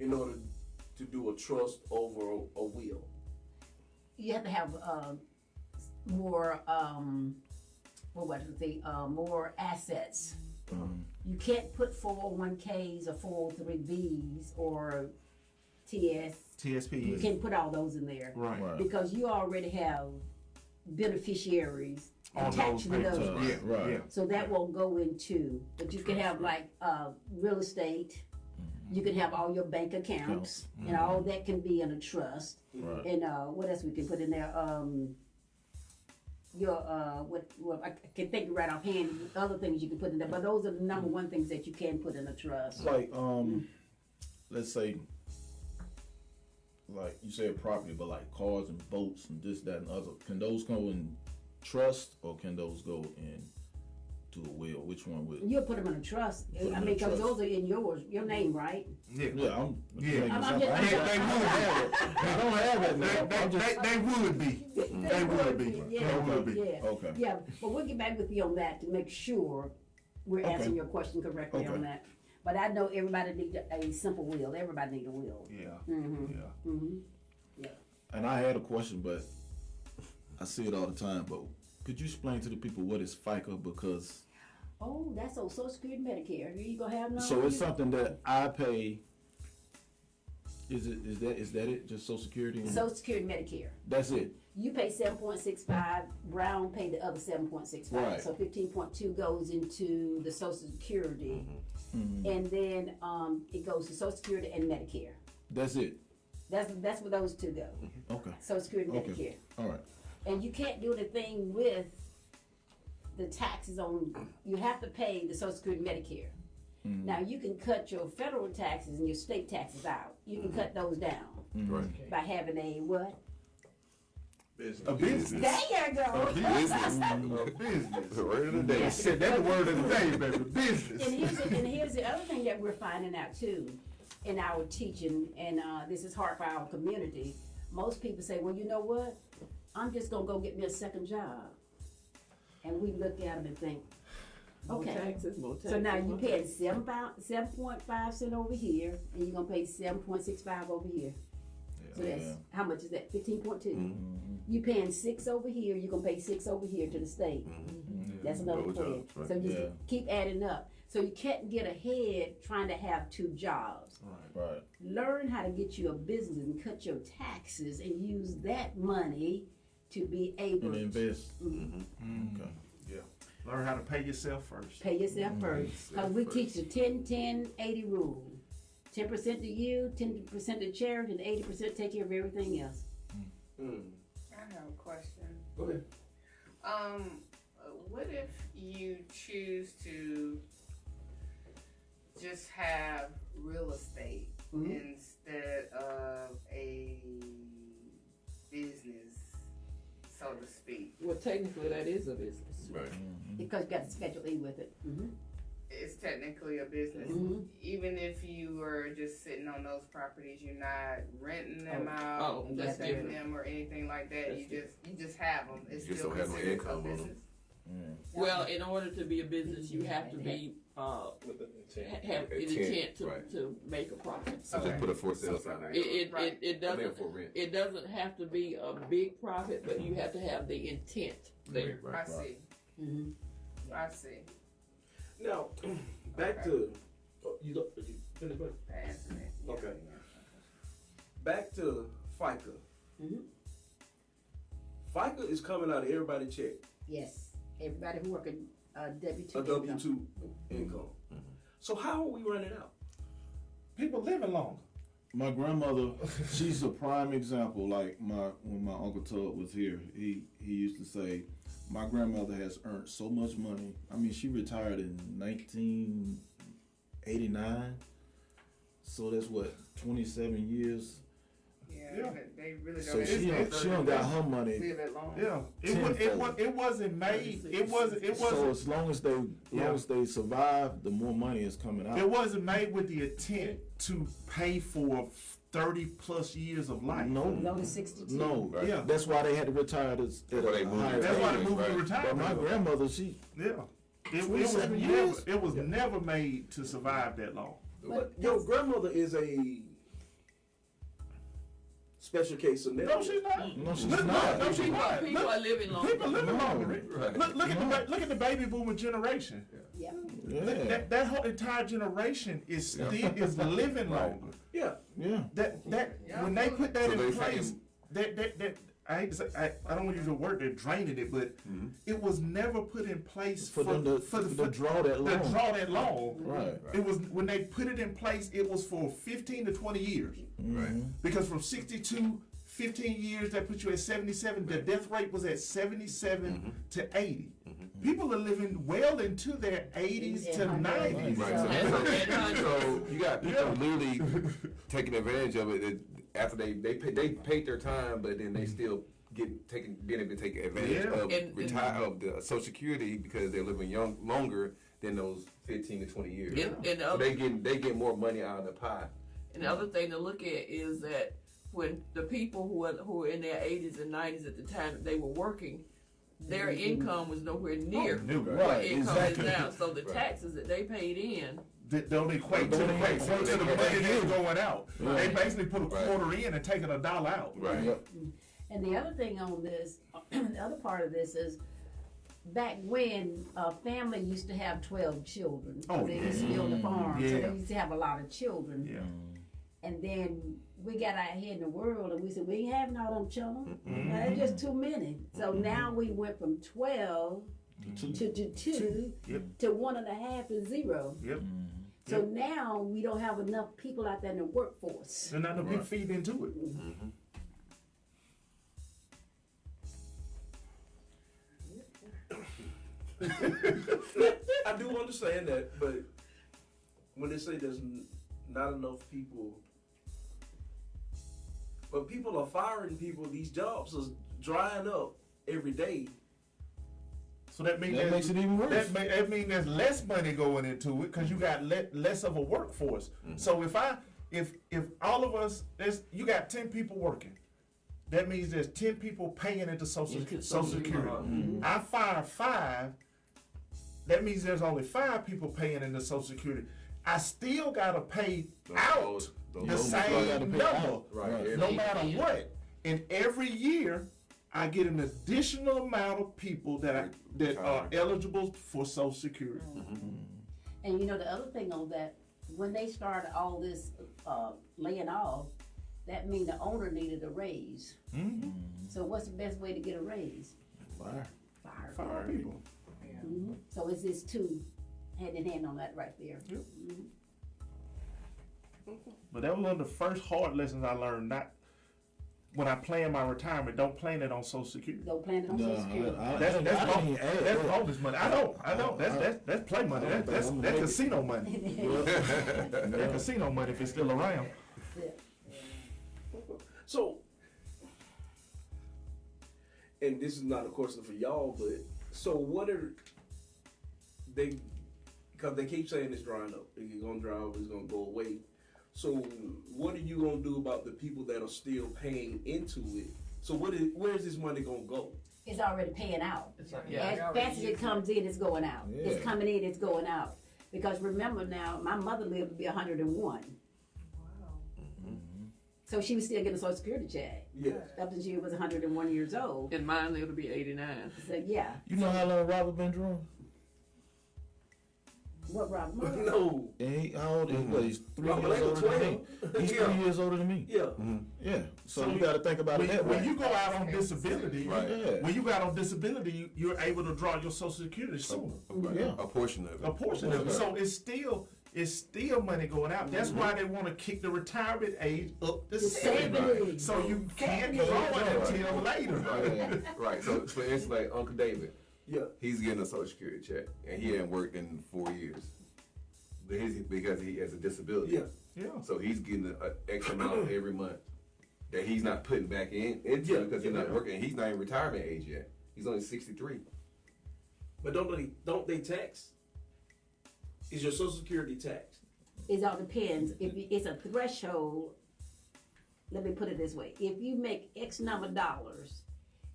Speaker 9: in order to do a trust over a will?
Speaker 3: You have to have more more assets. You can't put 401ks or 403bs or You
Speaker 2: TSP.
Speaker 3: can't put all those in there
Speaker 2: Right.
Speaker 1: Right.
Speaker 3: because you already have beneficiaries
Speaker 2: On
Speaker 3: attached to
Speaker 2: those
Speaker 3: those.
Speaker 2: papers. Yeah.
Speaker 1: Right.
Speaker 2: Yeah.
Speaker 3: So that won't go into, but you can have like real estate. You can have all your bank accounts, and all that can be in a trust.
Speaker 1: Right.
Speaker 3: And what else we can put in there? Your what I can think right offhand. Other things you can put in there, but those are the number one things that you can put in a trust.
Speaker 1: Like let's say, like you said property, but like cars and boats and this, that, and other. Can those go in trust or can those go in do a will? Which one would?
Speaker 3: You'll put them in a trust.
Speaker 1: Put 'em
Speaker 3: I
Speaker 1: in
Speaker 3: mean,
Speaker 1: a
Speaker 3: because
Speaker 1: trust.
Speaker 3: those are in your name, right?
Speaker 2: Yeah.
Speaker 1: Yeah, I'm.
Speaker 2: Yeah.
Speaker 1: making
Speaker 3: I'm
Speaker 1: something.
Speaker 3: just-
Speaker 1: I don't have it. I don't have it now. I'm just.
Speaker 2: They would be. They would be.
Speaker 3: Yeah,
Speaker 2: They would be.
Speaker 3: yeah.
Speaker 1: Okay.
Speaker 3: Yeah, but we'll get back with you on that to make sure we're
Speaker 1: Okay.
Speaker 3: answering your question correctly on
Speaker 1: Okay.
Speaker 3: that. But I know everybody needs a simple will. Everybody needs a will.
Speaker 2: Yeah.
Speaker 3: Mm-hmm.
Speaker 2: Yeah.
Speaker 3: Mm-hmm.
Speaker 1: And I had a question, but I see it all the time. But could you explain to the people what is FICA? Because
Speaker 3: Oh, that's on Social Security, Medicare. You gonna have none?
Speaker 1: so it's something that I pay. Is that it? Just Social Security? and-
Speaker 3: Social Security, Medicare.
Speaker 1: That's it.
Speaker 3: You pay 7.65. Brown pay the other 7.65.
Speaker 1: Right.
Speaker 3: So 15.2 goes into the Social Security,
Speaker 1: Mhm.
Speaker 3: and then it goes to Social Security and Medicare.
Speaker 1: That's it.
Speaker 3: That's where those two go.
Speaker 1: Okay.
Speaker 3: Social Security,
Speaker 1: Okay.
Speaker 3: Medicare.
Speaker 1: All right.
Speaker 3: And you can't do anything with the taxes on. You have to pay the Social Security, Medicare.
Speaker 1: Mhm.
Speaker 3: Now you can cut your federal taxes and your state taxes out. You can cut those down
Speaker 1: Mhm.
Speaker 8: Right.
Speaker 3: by having a what?
Speaker 2: A business.
Speaker 3: There you go.
Speaker 8: Business.
Speaker 2: A business.
Speaker 8: Word of the day.
Speaker 2: I said that the word of the day, baby. Business.
Speaker 3: And here's the other thing that we're finding out too in our teaching, and this is hard for our community. Most people say, well, you know what? I'm just gonna go get me a second job. And we look at them and think,
Speaker 7: More
Speaker 3: okay.
Speaker 7: taxes, more taxes.
Speaker 3: So now
Speaker 7: more
Speaker 3: you paying
Speaker 7: taxes.
Speaker 3: 7.5 cent over here, and you're gonna pay 7.65 over here. So that's
Speaker 1: Yeah.
Speaker 3: how much is that? 15.2.
Speaker 1: Mhm.
Speaker 3: You paying 6 over here, you're gonna pay 6 over here to the state. That's another
Speaker 8: Double
Speaker 3: plan.
Speaker 8: jobs, right.
Speaker 3: So you just
Speaker 1: Yeah.
Speaker 3: keep adding up. So you can't get ahead trying to have 2 jobs.
Speaker 1: Right.
Speaker 3: Learn how to get you a business and cut your taxes and use that money to be able
Speaker 1: And
Speaker 3: to
Speaker 1: invest.
Speaker 2: Mm.
Speaker 1: Okay.
Speaker 2: Yeah. Learn how to pay yourself first.
Speaker 3: pay yourself first. Because we teach the 10-10-80 rule. 10% to you, 10% to charity, and 80% take care of everything else.
Speaker 10: I have a question.
Speaker 9: Go ahead.
Speaker 10: What if you choose to just have real estate instead of a business, so to speak?
Speaker 7: Well, technically, that is a business.
Speaker 8: Right.
Speaker 3: Because you got to Schedule E with it.
Speaker 10: It's technically a business. Even if you were just sitting on those properties, you're not renting them out,
Speaker 7: Oh, that's
Speaker 10: saving
Speaker 7: different.
Speaker 10: them or anything like that. You just have them. It's
Speaker 8: You just
Speaker 10: still
Speaker 8: don't have no
Speaker 10: considered
Speaker 8: income
Speaker 10: a
Speaker 8: on 'em.
Speaker 10: business.
Speaker 7: Well, in order to be a business, you have to be
Speaker 6: With the intent.
Speaker 7: have an
Speaker 8: Intent,
Speaker 7: intent to,
Speaker 8: right.
Speaker 7: to make a profit.
Speaker 8: So just put a for sale sign.
Speaker 7: It
Speaker 10: Right.
Speaker 7: doesn't
Speaker 8: for rent.
Speaker 7: it doesn't have to be a big profit, but you have to have the intent there.
Speaker 10: I see. I see.
Speaker 9: Now, back to you finished, buddy?
Speaker 10: Answer it. Yeah,
Speaker 9: Okay.
Speaker 10: yeah.
Speaker 9: Back to FICA. FICA is coming out of everybody's check,
Speaker 3: Yes. Everybody who work a W-2
Speaker 9: a
Speaker 3: income.
Speaker 9: W-2 income. So how are we running out?
Speaker 2: People living longer.
Speaker 1: My grandmother, she's a prime example. Like when my Uncle Tug was here, he used to say, my grandmother has earned so much money. I mean, she retired in 1989. So that's what, 27 years.
Speaker 10: Yeah, they really
Speaker 1: So
Speaker 10: don't.
Speaker 1: she don't got her money.
Speaker 10: live it long.
Speaker 2: Yeah. It wasn't made. It
Speaker 1: So
Speaker 2: wasn't.
Speaker 1: as long as they survive, the more money is coming out.
Speaker 2: It wasn't made with the intent to pay for 30+ years of life.
Speaker 1: No,
Speaker 3: No to 62.
Speaker 1: no.
Speaker 8: Right.
Speaker 2: Yeah.
Speaker 1: That's why they had to retire at
Speaker 8: That's why they
Speaker 1: a
Speaker 8: moved
Speaker 1: higher
Speaker 8: it.
Speaker 2: That's why
Speaker 1: age.
Speaker 2: they moved to
Speaker 8: Right.
Speaker 2: retirement.
Speaker 1: But my grandmother, she
Speaker 2: Yeah. It was
Speaker 1: 27
Speaker 2: never.
Speaker 1: years?
Speaker 2: It was never made to survive that long.
Speaker 9: But your grandmother is a special case scenario.
Speaker 2: No, she's not.
Speaker 1: No, she's
Speaker 2: Look,
Speaker 1: not.
Speaker 2: No, she's
Speaker 7: People,
Speaker 2: not.
Speaker 7: people
Speaker 2: Look,
Speaker 7: are living longer.
Speaker 2: people living
Speaker 1: No.
Speaker 2: longer.
Speaker 8: Right.
Speaker 2: Look at the baby boomer generation.
Speaker 3: Yeah.
Speaker 1: Yeah,
Speaker 2: That whole entire generation is still is living longer.
Speaker 9: Yeah.
Speaker 1: yeah.
Speaker 2: That when they put that
Speaker 8: So
Speaker 2: in
Speaker 8: they
Speaker 2: place,
Speaker 8: saying-
Speaker 2: that I hate to say, I don't want to use the word they're draining it, but it was never put in place
Speaker 1: For them to draw that
Speaker 2: to
Speaker 1: long.
Speaker 2: draw that long.
Speaker 1: Right.
Speaker 2: It was when they put it in place, it was for 15 to 20 years.
Speaker 8: Right.
Speaker 2: Because from 62, 15 years, that put you at 77. The death rate was at 77 to 80. People are living well into their 80s to
Speaker 3: And
Speaker 2: 90s.
Speaker 8: Right.
Speaker 7: And-
Speaker 8: So you got people literally taking advantage of it after they paid their time, but then they still being able to take advantage
Speaker 2: Yeah.
Speaker 8: of
Speaker 7: And-
Speaker 8: of the Social Security because they're living longer than those 15 to 20 years.
Speaker 7: And the
Speaker 8: So
Speaker 7: other,
Speaker 8: they get more money out of the pie.
Speaker 7: and the other thing to look at is that when the people who were in their 80s and 90s at the time that they were working, their income was nowhere near
Speaker 2: New,
Speaker 7: what
Speaker 4: right,
Speaker 7: income
Speaker 4: exactly.
Speaker 7: is now. So the
Speaker 8: Right.
Speaker 7: taxes that they paid in,
Speaker 2: That don't equate to the
Speaker 8: Don't equate to
Speaker 2: money
Speaker 8: the
Speaker 2: that's going out.
Speaker 4: Right.
Speaker 2: They basically put a
Speaker 8: Right.
Speaker 2: quarter in and taking $1 out.
Speaker 8: Right.
Speaker 4: Yep.
Speaker 3: And the other thing on this, the other part of this is, back when a family used to have 12 children,
Speaker 2: Oh,
Speaker 3: they
Speaker 2: yeah.
Speaker 3: used to build a farm, so
Speaker 2: Yeah.
Speaker 3: they used to have a lot of children.
Speaker 2: Yeah.
Speaker 3: And then we got out here in the world and we said, we ain't having all them children. That's just too many. So now we went from 12 to 2
Speaker 2: Yep.
Speaker 3: to 1.5 to 0.
Speaker 2: Yep.
Speaker 3: So now we don't have enough people out there in the workforce.
Speaker 2: And not no big feed into it.
Speaker 9: I do understand that, but when they say there's not enough people, but people are firing people, these jobs are drying up every day.
Speaker 2: So that means
Speaker 4: That makes it even worse.
Speaker 2: That means there's less money going into it because you got less of a workforce. So if all of us, you got 10 people working, that means there's 10 people paying into Social Security. I fire 5. That means there's only 5 people paying into Social Security. I still gotta pay out the
Speaker 8: those
Speaker 2: same
Speaker 4: people gotta pay
Speaker 2: number,
Speaker 4: out.
Speaker 8: Right.
Speaker 2: no matter what. And every year, I get an additional amount of people that are eligible for Social Security.
Speaker 3: And you know, the other thing on that, when they started all this laying off, that means the owner needed a raise. So what's the best way to get a raise?
Speaker 1: Fire.
Speaker 3: Fire.
Speaker 2: People.
Speaker 3: So it's this two hand in hand on that right there.
Speaker 2: But that was one of the first hard lessons I learned. Not when I plan my retirement, don't plan it on Social Security.
Speaker 3: Don't plan it on Social Security.
Speaker 2: That's bonus money. I don't. That's play money. That's casino money. That casino money if it's still around.
Speaker 9: So, and this is not a question for y'all, but so what are they? Because they keep saying it's drying up. It's gonna dry up. It's gonna go away. So, what are you gonna do about the people that are still paying into it? So, where is this money gonna go?
Speaker 3: It's already paying out.
Speaker 7: yeah.
Speaker 3: As fast as it comes in, it's going out.
Speaker 1: Yeah.
Speaker 3: It's coming in, it's going out. Because remember now, my mother lived to be 101. So she was still getting a Social Security check
Speaker 9: Yes.
Speaker 3: up until she was 101 years old.
Speaker 7: and mine lived to be 89.
Speaker 3: So yeah,
Speaker 4: You know how long Robert been drawing?
Speaker 3: what Rob?
Speaker 9: No.
Speaker 4: How old is he? What, he's 3
Speaker 9: Robert
Speaker 4: years
Speaker 9: ain't
Speaker 4: older than me.
Speaker 9: 12.
Speaker 4: He's
Speaker 9: Yeah.
Speaker 4: 3 years older than me.
Speaker 9: Yeah.
Speaker 4: Yeah. So you got to think about it that
Speaker 2: When
Speaker 4: way.
Speaker 2: you go out on disability,
Speaker 4: Yeah.
Speaker 2: when you go out on disability, you're able to draw your Social Security sooner.
Speaker 4: Yeah.
Speaker 8: A portion of it.
Speaker 2: A portion of it. So it's still money going out. That's why they want to kick the retirement age up to 70. So you can't draw it until later.
Speaker 8: Right. So for instance, like Uncle David,
Speaker 9: Yeah.
Speaker 8: he's getting a Social Security check, and he hadn't worked in 4 years because he has a disability.
Speaker 9: Yeah.
Speaker 2: Yeah.
Speaker 8: So he's getting an X amount every month that he's not putting back into
Speaker 9: Yeah.
Speaker 8: because he's not working. He's not in retirement age yet. He's only 63.
Speaker 9: But don't they tax? Is your Social Security taxed?
Speaker 3: It all depends. If it's a threshold, let me put it this way: if you make X number of dollars,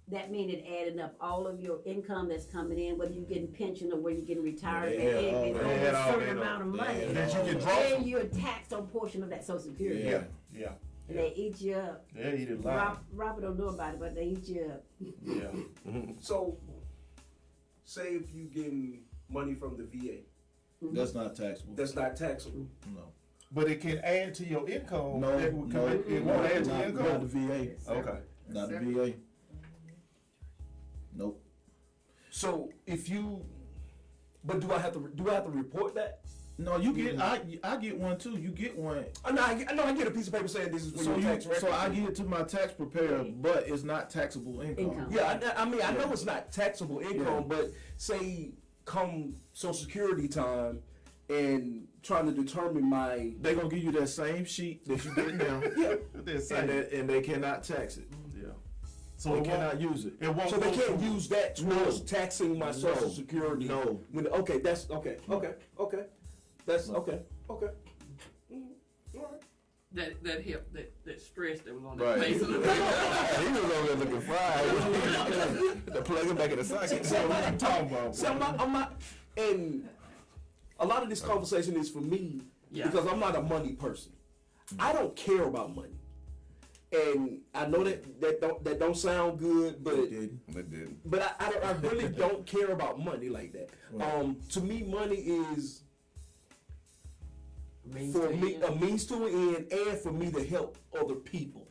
Speaker 3: that means it adding up all of your income that's coming in, whether you're getting pension or whether you're getting retired,
Speaker 1: Yeah,
Speaker 3: and
Speaker 1: all
Speaker 3: it's
Speaker 1: that.
Speaker 3: over
Speaker 2: They had
Speaker 3: a
Speaker 2: all
Speaker 3: certain
Speaker 2: that
Speaker 3: amount of
Speaker 1: up.
Speaker 3: money,
Speaker 1: They had
Speaker 2: That you can draw
Speaker 3: then
Speaker 2: from.
Speaker 3: you're taxed on portion of that Social Security.
Speaker 2: Yeah. Yeah.
Speaker 3: And they eat you up.
Speaker 2: Yeah, he did lie.
Speaker 3: Robert don't know about it, but they eat you up.
Speaker 2: Yeah.
Speaker 9: So, say if you getting money from the VA,
Speaker 1: That's not taxable.
Speaker 9: that's not taxable.
Speaker 1: No.
Speaker 2: But it can add to your income.
Speaker 1: No,
Speaker 2: It won't add to your
Speaker 1: not the
Speaker 2: income.
Speaker 1: VA.
Speaker 2: Okay.
Speaker 1: Not the VA. Nope.
Speaker 9: So if you, but do I have to report that?
Speaker 1: No, you get. I get one too. You get one.
Speaker 9: I know I get a piece of paper saying this is for
Speaker 1: So
Speaker 9: your tax record.
Speaker 1: so I give it to my tax preparer, but it's not taxable income.
Speaker 3: Income.
Speaker 9: Yeah, I mean I know it's not taxable income, but say come Social Security time and trying to determine my
Speaker 1: They're gonna give you that same sheet that you get now.
Speaker 9: yeah.
Speaker 2: They're saying
Speaker 1: and they cannot tax it.
Speaker 2: Yeah. So
Speaker 1: They
Speaker 2: it
Speaker 1: cannot
Speaker 2: won't,
Speaker 1: use it.
Speaker 2: it won't
Speaker 9: So they
Speaker 2: go
Speaker 9: can't
Speaker 2: through-
Speaker 9: use that towards
Speaker 1: No.
Speaker 9: taxing my social security.
Speaker 1: No.
Speaker 9: Okay, that's okay. That's okay. Okay. All right.
Speaker 7: That help, that stress that was on
Speaker 8: Right.
Speaker 7: that face.
Speaker 8: He was over there looking fried. To plug him back in the socket.
Speaker 9: So,
Speaker 2: What you talking about?
Speaker 9: so I'm not, and a lot of this conversation is for me
Speaker 7: Yeah.
Speaker 9: because I'm not a money person. I don't care about money, and I know that don't sound good, but
Speaker 8: But didn't.
Speaker 9: but I really don't care about money like that.
Speaker 1: Right.
Speaker 9: To me, money is
Speaker 7: Means
Speaker 9: for
Speaker 7: to
Speaker 9: me
Speaker 7: end.
Speaker 9: a means to an end, and for me to help other people.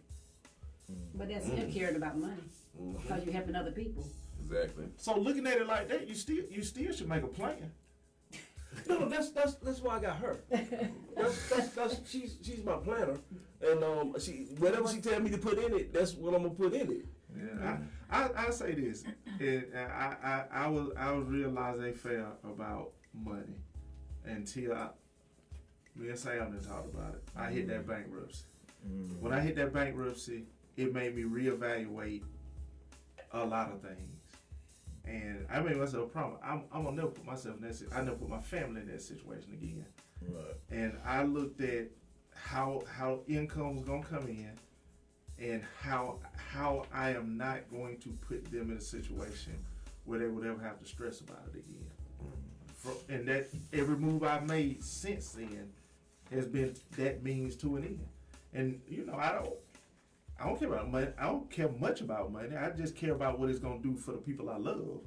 Speaker 3: But that's still caring about money, because you're helping other people.
Speaker 8: Exactly.
Speaker 2: So looking at it like that, you still should make a plan.
Speaker 9: No, that's why I got her. That's she's my planner, and she whatever she tell me to put in it, that's what I'm gonna put in it.
Speaker 2: Yeah, I say this, and I was realize they fair about money until me and Sam done talked about it. I hit that bankruptcy. When I hit that bankruptcy, it made me reevaluate a lot of things, and I made myself a promise. I'm gonna never put myself in that. I never put my family in that situation again.
Speaker 1: Right.
Speaker 2: And I looked at how income was gonna come in, and how I am not going to put them in a situation where they would ever have to stress about it again. And that every move I've made since then has been that means to an end. And you know, I don't care about money. I don't care much about money. I just care about what it's gonna do for the people I love.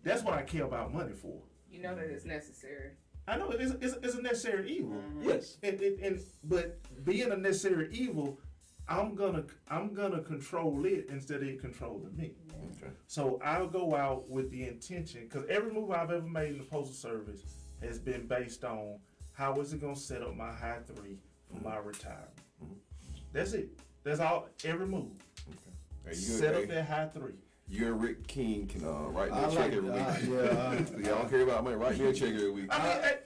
Speaker 2: That's what I care about money for.
Speaker 10: You know that it's necessary.
Speaker 2: I know it's a necessary evil.
Speaker 9: Yes.
Speaker 2: But being a necessary evil, I'm gonna control it instead of it controlling me.
Speaker 8: Okay.
Speaker 2: So I'll go out with the intention, because every move I've ever made in the Postal Service has been based on how is it gonna set up my high 3 for my retirement. That's it. That's all. Every move.
Speaker 8: Hey,
Speaker 2: Set up that high 3.
Speaker 8: You and Rick King can write me
Speaker 1: I
Speaker 8: a
Speaker 1: like
Speaker 8: check every week.
Speaker 1: that.
Speaker 8: Y'all don't care about money. Write me a check every week.
Speaker 2: I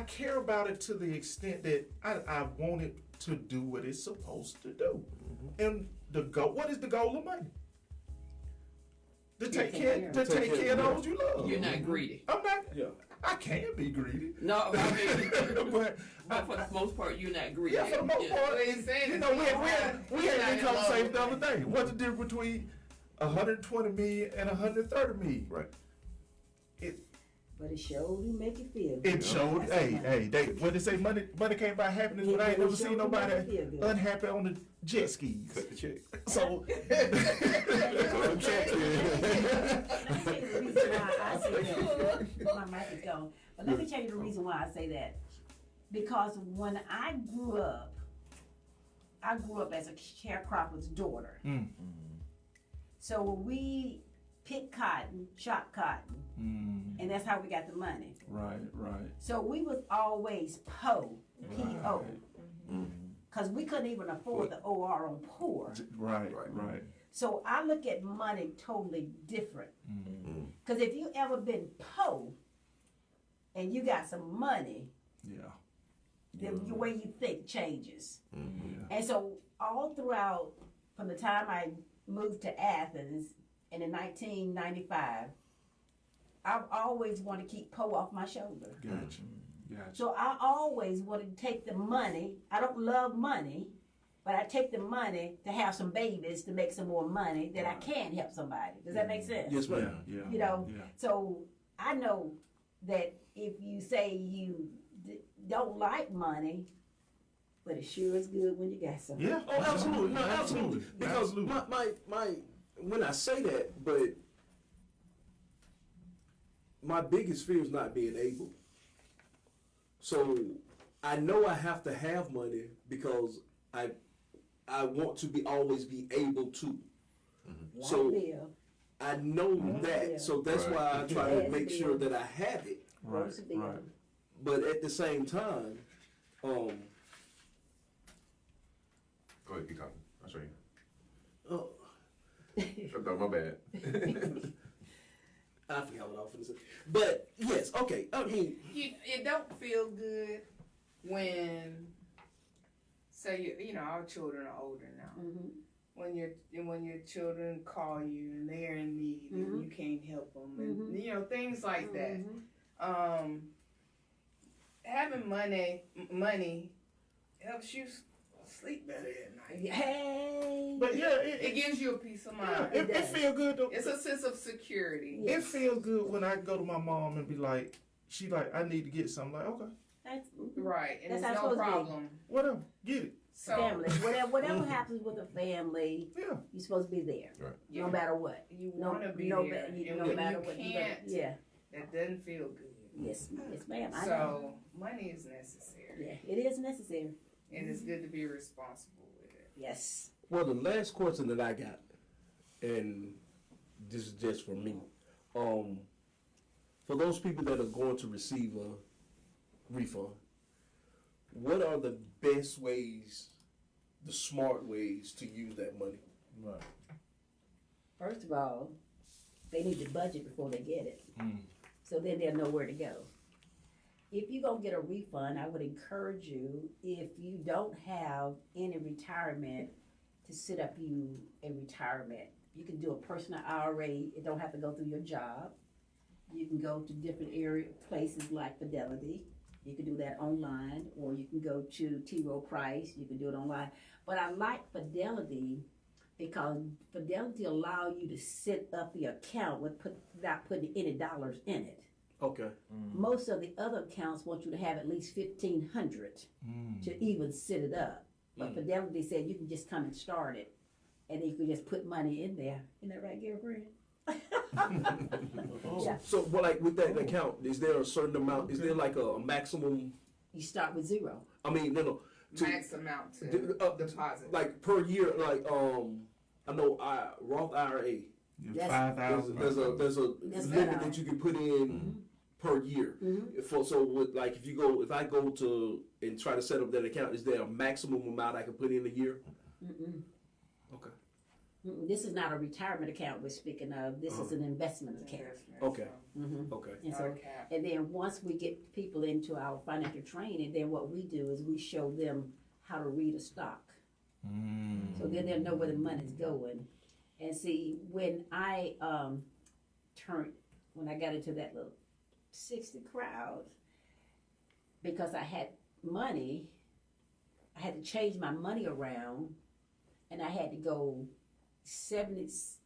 Speaker 2: care about it to the extent that I want it to do what it's supposed to do. And what is the goal of money? To take care of those you love.
Speaker 7: You're not greedy.
Speaker 2: I'm not.
Speaker 9: Yeah.
Speaker 2: I can't be greedy.
Speaker 7: No, I mean,
Speaker 2: but
Speaker 7: but for the most part, you're not greedy.
Speaker 2: yeah, for the most
Speaker 7: Yeah.
Speaker 2: part,
Speaker 10: They saying
Speaker 2: you
Speaker 10: it's
Speaker 2: know, we
Speaker 10: not
Speaker 2: had
Speaker 10: not
Speaker 2: this
Speaker 10: in
Speaker 2: conversation
Speaker 10: love
Speaker 2: the other
Speaker 10: with
Speaker 2: day. What's the difference between 120 million and 130 million?
Speaker 8: Right.
Speaker 3: But it sure do make you feel good.
Speaker 2: It showed. When they say money can't buy happiness, but I ain't never seen nobody unhappy on the jet skis.
Speaker 8: Cut the check.
Speaker 2: So
Speaker 8: Cut the check.
Speaker 3: Let me tell you the reason why I say that. My mic is gone. But let me tell you the reason why I say that. Because when I grew up as a sharecropper's daughter. So when we picked cotton, chopped cotton, and that's how we got the money.
Speaker 2: right.
Speaker 3: So we was always PO, P-O. Because we couldn't even afford the O-R on poor.
Speaker 2: Right.
Speaker 3: So I look at money totally different. Because if you ever been po and you got some money,
Speaker 2: Yeah.
Speaker 3: the way you think changes. And so all throughout, from the time I moved to Athens in 1995, I've always wanted to keep po off my shoulder.
Speaker 2: Gotcha.
Speaker 3: So I always wanted to take the money. I don't love money, but I take the money to have some babies to make some more money that I can help somebody. Does that make sense?
Speaker 9: Yes, ma'am.
Speaker 2: Yeah.
Speaker 3: You know,
Speaker 2: Yeah.
Speaker 3: so I know that if you say you don't like money, but it sure is good when you got some.
Speaker 2: Yeah.
Speaker 9: Oh, absolutely. No, absolutely. Because
Speaker 2: Absolutely.
Speaker 9: my when I say that, but my biggest fear is not being able. So I know I have to have money because I want to always be able to.
Speaker 3: Like
Speaker 9: So
Speaker 3: Bill,
Speaker 9: I know that.
Speaker 3: Yeah.
Speaker 9: So that's
Speaker 8: Right.
Speaker 9: why I try to
Speaker 3: Yes,
Speaker 9: make
Speaker 3: Bill.
Speaker 9: sure that I have it.
Speaker 3: Rose Bill.
Speaker 9: But at the same time,
Speaker 8: Go ahead, keep talking. I'll show you.
Speaker 9: oh,
Speaker 8: Oh, my bad.
Speaker 9: I forgot what I was going to say. But yes, okay. I mean,
Speaker 10: it don't feel good when, say, you know, our children are older now,
Speaker 3: Mhm.
Speaker 10: when your children call you and they're in need and you can't help them, and you know, things like that. Having money helps you sleep better at night.
Speaker 3: Hey.
Speaker 2: But yeah,
Speaker 10: It gives you a peace of mind.
Speaker 2: yeah, it feel good. To,
Speaker 10: It's a sense of security.
Speaker 2: It feels good when I go to my mom and be like, she like, I need to get something. Like, okay,
Speaker 3: That's
Speaker 10: Right, and
Speaker 3: That's
Speaker 10: it's
Speaker 3: how
Speaker 10: no
Speaker 3: it's supposed to be.
Speaker 10: problem.
Speaker 2: whatever, get it.
Speaker 10: So
Speaker 3: family. Whatever happens with a family,
Speaker 2: Yeah.
Speaker 3: you're supposed to be there.
Speaker 8: Right.
Speaker 3: No matter what.
Speaker 10: you
Speaker 3: No,
Speaker 10: want to be
Speaker 3: no,
Speaker 10: there,
Speaker 3: and
Speaker 10: and
Speaker 3: no
Speaker 10: when
Speaker 3: matter
Speaker 10: you
Speaker 3: what.
Speaker 10: can't,
Speaker 3: Yeah.
Speaker 10: that doesn't feel good.
Speaker 3: Yes, ma'am. I know.
Speaker 10: So money is necessary,
Speaker 3: Yeah, it is necessary.
Speaker 10: and it's good to be responsible with it.
Speaker 3: Yes.
Speaker 9: Well, the last question that I got, and this is just for me, for those people that are going to receive a refund, what are the best ways, the smart ways to use that money?
Speaker 1: Right.
Speaker 3: First of all, they need to budget before they get it. So then they'll know where to go. If you're going to get a refund, I would encourage you, if you don't have any retirement, to set up you a retirement. You can do a personal IRA. It don't have to go through your job. You can go to different places like Fidelity. You can do that online, or you can go to T. Rowe Price. You can do it online. But I like Fidelity because Fidelity allow you to set up the account without putting any dollars in it.
Speaker 9: Okay.
Speaker 3: Most of the other accounts want you to have at least $1,500 to even set it up. But Fidelity said you can just come and start it, and then you can just put money in there. Isn't that right, girlfriend? Yeah.
Speaker 9: So, well, like with that account, is there a certain amount? Is there like a maximum?
Speaker 3: You start with zero.
Speaker 9: I mean, no.
Speaker 10: Max amount to deposit.
Speaker 9: Like per year, like I know Roth IRA.
Speaker 3: That's-
Speaker 2: 5,000.
Speaker 9: There's a
Speaker 3: That's
Speaker 9: limit
Speaker 3: better.
Speaker 9: that you can put in per year. So with like if I go to and try to set up that account, is there a maximum amount I can put in a year? Okay.
Speaker 3: This is not a retirement account we're speaking of. This is an investment account.
Speaker 9: Okay.
Speaker 3: Mm-hmm.
Speaker 9: Okay.
Speaker 3: And so, and then once we get people into our financial training, then what we do is we show them how to read a stock. So then they'll know where the money's going. And see, when I when I got into that little 60 crowd, because I had money, I had to change my money around, and I had to go 70%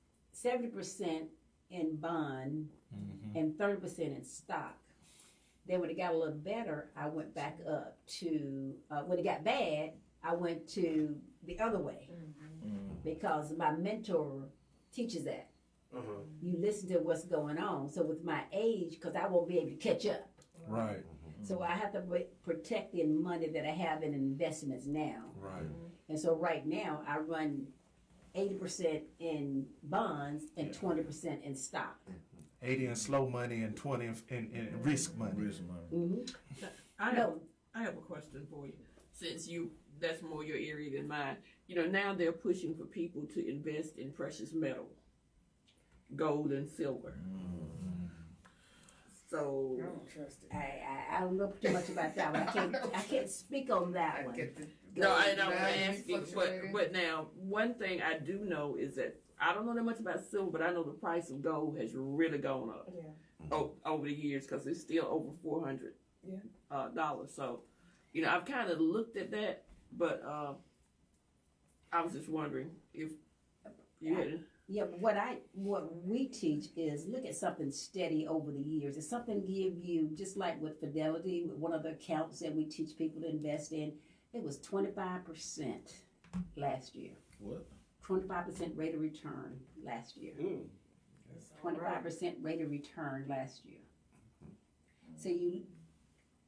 Speaker 3: in bond and 30% in stock. Then when it got a little better, I went back up to, when it got bad, I went to the other way because my mentor teaches that. You listen to what's going on. So with my age, because I won't be able to catch up.
Speaker 1: Right.
Speaker 3: So I have to protect the money that I have in investments now.
Speaker 1: Right.
Speaker 3: And so right now I run 80% in bonds and 20% in stock.
Speaker 2: 80 in slow money and 20 in risk money.
Speaker 1: Risk money.
Speaker 7: I have a question for you. Since that's more your area than mine. You know, now they're pushing for people to invest in precious metal, gold and silver. So
Speaker 10: I don't trust it.
Speaker 3: I don't know too much about that one. I can't speak on that one.
Speaker 7: no, I don't
Speaker 10: value
Speaker 7: ask you,
Speaker 10: fluctuating.
Speaker 7: but now one thing I do know is that I don't know that much about silver, but I know the price of gold has really gone up over the years because it's still over $400 dollars. So, you know, I've kind of looked at that, but I was just wondering if you had.
Speaker 3: Yeah, but what we teach is look at something steady over the years. If something give you, just like with Fidelity, with one of the accounts that we teach people to invest in, it was 25% last year.
Speaker 1: What?
Speaker 3: 25% rate of return last year. 25% rate of return last year. So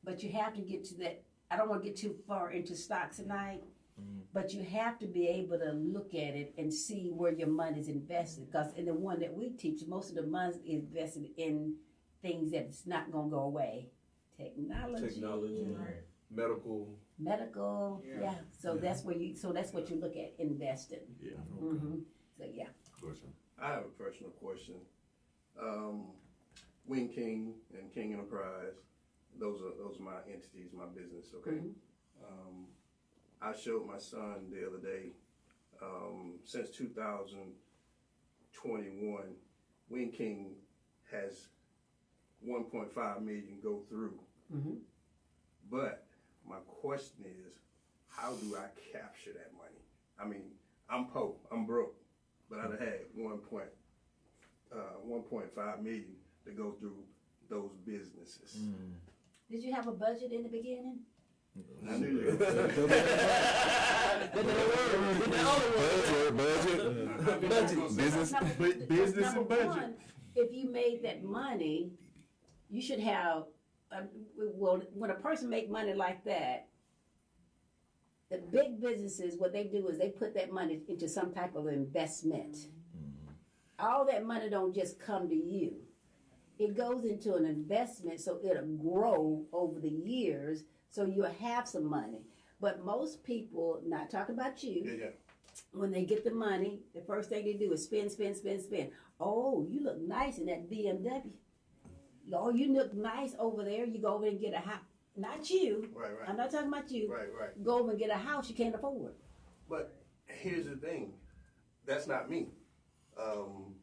Speaker 3: but you have to get to that. I don't want to get too far into stocks tonight, but you have to be able to look at it and see where your money's invested. Because in the one that we teach, most of the money is invested in things that's not going to go away. Technology, medical, yeah. So that's where that's what you look at investing.
Speaker 1: Yeah.
Speaker 3: So yeah.
Speaker 8: Question.
Speaker 6: I have a personal question. Wing King and King Enterprise, those are my entities, my business. Okay. I showed my son the other day since 2021, Wing King has 1.5 million go through. But my question is, how do I capture that money? I mean, I'm poor, I'm broke, but I'd have had 1.5 million to go through those businesses.
Speaker 3: Did you have a budget in the beginning?
Speaker 6: I knew that.
Speaker 8: Budget. Business.
Speaker 2: Business
Speaker 3: Number
Speaker 2: and budget.
Speaker 3: one, if you made that money, you should have. Well, when a person make money like that, the big businesses, what they do is they put that money into some type of investment. All that money don't just come to you. It goes into an investment, so it'll grow over the years, so you'll have some money. But most people, not talking about you, when they get the money, the first thing they do is spend. Oh, you look nice in that BMW. Oh, you look nice over there. You go over and get a house. Not you.
Speaker 6: Right.
Speaker 3: I'm not talking about you.
Speaker 6: Right.
Speaker 3: Go over and get a house you can't afford.
Speaker 6: But here's the thing, that's not me.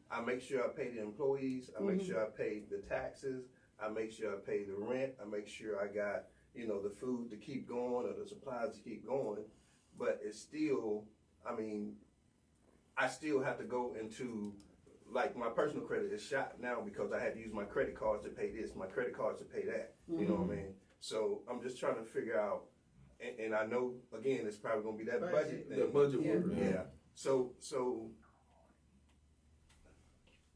Speaker 6: I make sure I pay the employees. I make sure I pay the taxes. I make sure I pay the rent. I make sure I got, the food to keep going or the supplies to keep going. But it's still, I still have to go into, like, my personal credit is shot now because I had to use my credit cards to pay this, my credit cards to pay that. You know what I mean? So I'm just trying to figure out, and I know, again, it's probably going to be that budget thing.
Speaker 9: The budget work.
Speaker 6: Yeah. So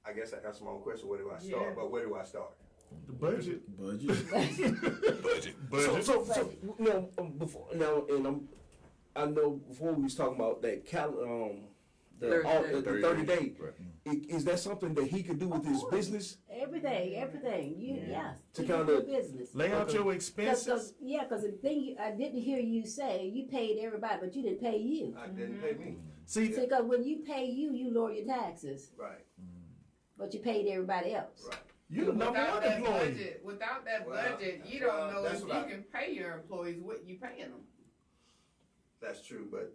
Speaker 6: I guess I answered my own question. Where do I start?
Speaker 10: Yeah.
Speaker 6: But where do I start?
Speaker 2: The budget.
Speaker 9: So before now, and I know before we was talking about that the 30 day. Is that something that he could do with his business?
Speaker 3: Everything.
Speaker 9: To
Speaker 3: you
Speaker 9: kinda
Speaker 3: do business.
Speaker 2: Lay out your expenses.
Speaker 3: Because the thing I didn't hear you say, you paid everybody, but you didn't pay you.
Speaker 6: I didn't pay me.
Speaker 2: See,
Speaker 3: Because when you pay you lower your taxes,
Speaker 6: Right.
Speaker 3: but you paid everybody else.
Speaker 6: Right.
Speaker 2: you the number
Speaker 10: Without
Speaker 2: one
Speaker 10: that
Speaker 2: employee.
Speaker 10: budget, without that
Speaker 6: Well,
Speaker 10: budget, you don't know
Speaker 6: that's
Speaker 10: if
Speaker 6: what
Speaker 10: you
Speaker 6: I-
Speaker 10: can pay your employees what you paying them.
Speaker 6: That's true, but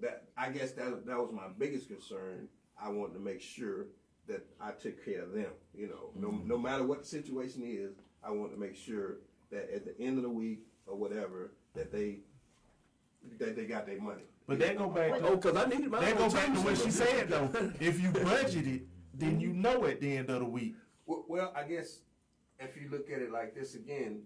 Speaker 6: that I guess that was my biggest concern. I wanted to make sure that I took care of them. No matter what the situation is, I want to make sure that at the end of the week or whatever that they got their money.
Speaker 2: But that go back.
Speaker 9: Oh, because I needed my.
Speaker 2: That go back to what she said though. If you budget it, then you know at the end of the week.
Speaker 6: Well, I guess if you look at it like this again,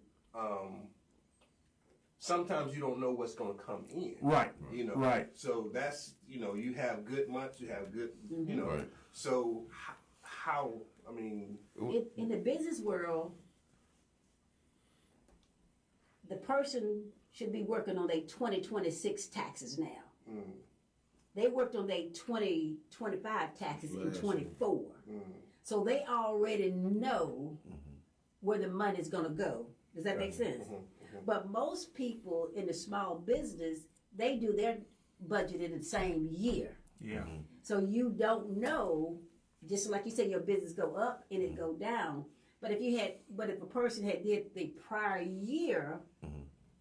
Speaker 6: sometimes you don't know what's going to come in.
Speaker 2: Right. Right.
Speaker 6: So that's, you have good months, you have good,
Speaker 8: Right.
Speaker 6: So how,
Speaker 3: In the business world, the person should be working on their 2026 taxes now. They worked on their 2025 taxes in 24. So they already know where the money's going to go. Does that make sense? But most people in the small business, they do their budget in the same year.
Speaker 2: Yeah.
Speaker 3: So you don't know, just like you said, your business go up and it go down. But if a person had did the prior year,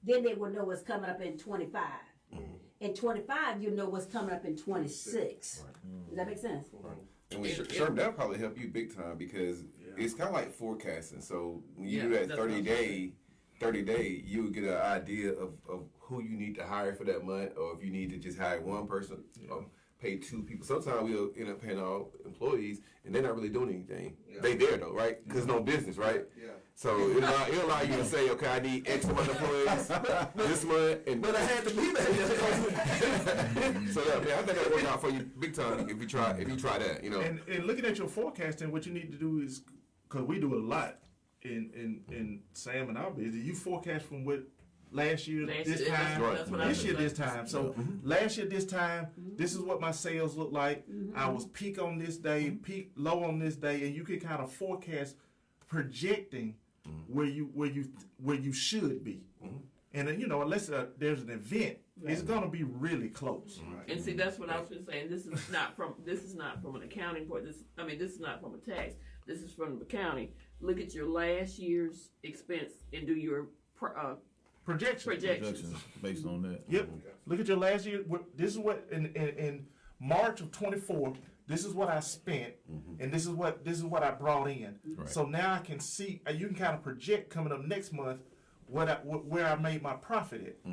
Speaker 3: then they would know what's coming up in 25. In 25, you know what's coming up in 26. Does that make sense?
Speaker 8: And that'll probably help you big time because it's kind of like forecasting. So when you do that
Speaker 7: that's
Speaker 8: 30
Speaker 7: what
Speaker 8: day, you would get an idea of who you need to hire for that month, or if you need to just hire one person, pay two people. Sometimes we'll end up paying all employees, and they're not really doing anything.
Speaker 6: Yeah.
Speaker 8: They there though, right? Because no business, right?
Speaker 6: Yeah.
Speaker 8: So it'll allow you to say, okay, I need X amount of employees this month, and
Speaker 9: But I had to be there.
Speaker 8: so I think that'll work out for you big time if you try that.
Speaker 2: And looking at your forecasting, what you need to do is, because we do it a lot in Sam and our business, you forecast from what last year this time,
Speaker 7: that's what I
Speaker 2: this
Speaker 7: was
Speaker 2: year
Speaker 7: saying.
Speaker 2: this time. So last year this time, this is what my sales look like. I was peak on this day, peak low on this day, and you can kind of forecast, projecting where you should be. And then, unless there's an event, it's gonna be really close.
Speaker 7: And see, that's what I was just saying. This is not from an accounting point. This is not from a tax. This is from accounting. Look at your last year's expense and do your Projections.
Speaker 1: based on that.
Speaker 2: Yep. Look at your last year. This is what in March of 24. This is what I spent, and this is what I brought in.
Speaker 1: Right.
Speaker 2: So now I can see. You can kind of project coming up next month where I made my profit at,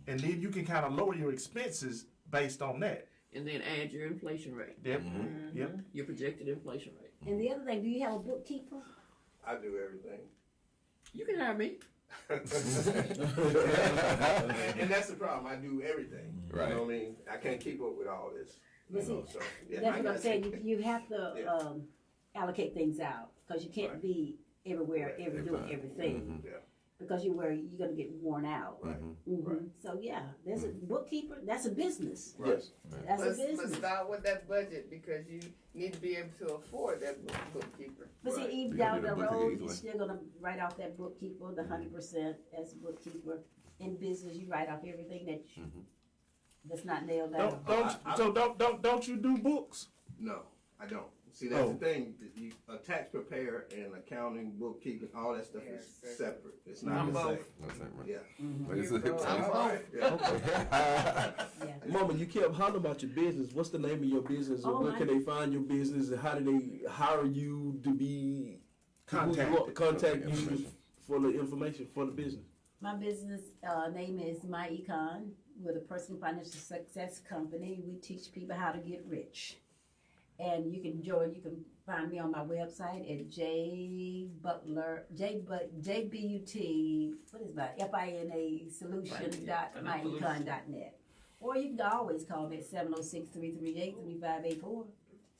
Speaker 2: and then you can kind of lower your expenses based on that.
Speaker 7: And then add your inflation rate.
Speaker 2: Yep. Yep.
Speaker 7: Your projected inflation rate.
Speaker 3: And the other thing, do you have a bookkeeper?
Speaker 6: I do everything.
Speaker 7: You can hire me.
Speaker 6: And that's the problem. I do everything.
Speaker 8: Right.
Speaker 6: You know what I mean? I can't keep up with all this.
Speaker 3: But see,
Speaker 6: So, yeah,
Speaker 3: that's
Speaker 6: I
Speaker 3: what I'm
Speaker 6: got
Speaker 3: saying.
Speaker 6: you.
Speaker 3: You have to allocate things out because you can't
Speaker 6: Right.
Speaker 3: be everywhere,
Speaker 6: Right.
Speaker 3: doing everything.
Speaker 6: Yeah.
Speaker 3: Because you're gonna get worn out.
Speaker 6: Right.
Speaker 3: Mm-hmm. So yeah, there's a bookkeeper. That's a business.
Speaker 9: Yes.
Speaker 3: That's a
Speaker 10: But
Speaker 3: business.
Speaker 10: start with that budget because you need to be able to afford that bookkeeper.
Speaker 3: But see,
Speaker 6: Right.
Speaker 3: even
Speaker 8: You
Speaker 3: down
Speaker 8: gotta
Speaker 3: the
Speaker 8: do the bookkeeper
Speaker 3: road,
Speaker 8: either
Speaker 3: you're
Speaker 8: way.
Speaker 3: still gonna write off that bookkeeper, the 100% as a bookkeeper. In business, you write off everything that's not nailed down.
Speaker 2: Don't you do books?
Speaker 6: No, I don't. See, that's
Speaker 2: Oh.
Speaker 6: the thing. A tax preparer and accounting, bookkeeping, all that stuff is separate. It's not
Speaker 7: I'm
Speaker 6: the same.
Speaker 7: both.
Speaker 8: That's it, right.
Speaker 6: Yeah.
Speaker 8: Like it's a-
Speaker 10: I'm both.
Speaker 6: Yeah.
Speaker 3: Yeah.
Speaker 4: Mama, you kept hollering about your business. What's the name of your business? And
Speaker 3: Oh,
Speaker 4: where
Speaker 3: my-
Speaker 4: can they find your business? And how do they hire you to be
Speaker 2: Contacted.
Speaker 4: contact you
Speaker 8: Information.
Speaker 4: for the information for the business?
Speaker 3: My business name is My Econ. We're the Personal Financial Success Company. We teach people how to get rich. And you can find me on my website at FINA solution.myecon.net. Or you can always call me at 706-338-3584.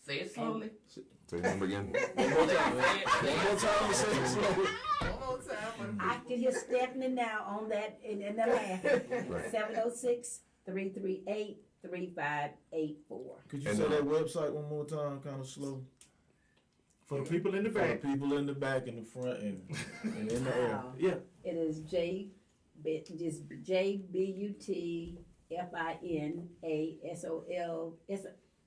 Speaker 7: Say it slowly.
Speaker 8: Say the number again.
Speaker 4: One more time, say it slowly.
Speaker 10: One more time.
Speaker 3: I can hear Stephanie now on that in the line. 706-338-3584.
Speaker 1: Could you
Speaker 8: And,
Speaker 1: say that website one more time, kind of slow?
Speaker 2: For the people in the
Speaker 1: For the
Speaker 2: back.
Speaker 1: people in the back, in the front, and in the air.
Speaker 4: Yeah.
Speaker 3: It is JBUTFINASOL.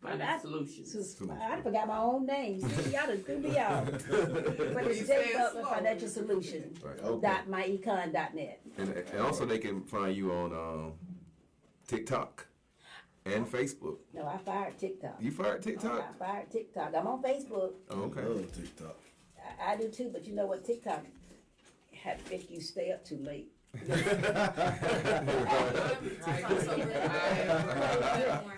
Speaker 7: Finance Solutions.
Speaker 3: I forgot my own name. See, y'all done threw me off. But it's
Speaker 10: You
Speaker 3: J
Speaker 10: said
Speaker 3: Butler
Speaker 10: slow.
Speaker 3: Financial Solutions.
Speaker 8: Right.
Speaker 1: Okay.
Speaker 3: .myecon.net.
Speaker 8: And also they can find you on TikTok and Facebook.
Speaker 3: No, I fired TikTok.
Speaker 8: You fired
Speaker 3: I
Speaker 8: TikTok?
Speaker 3: fired TikTok. I'm on Facebook.
Speaker 8: Oh,
Speaker 1: I
Speaker 8: okay.
Speaker 1: love TikTok.
Speaker 3: I do too, but you know what? TikTok had to make you stay up too late.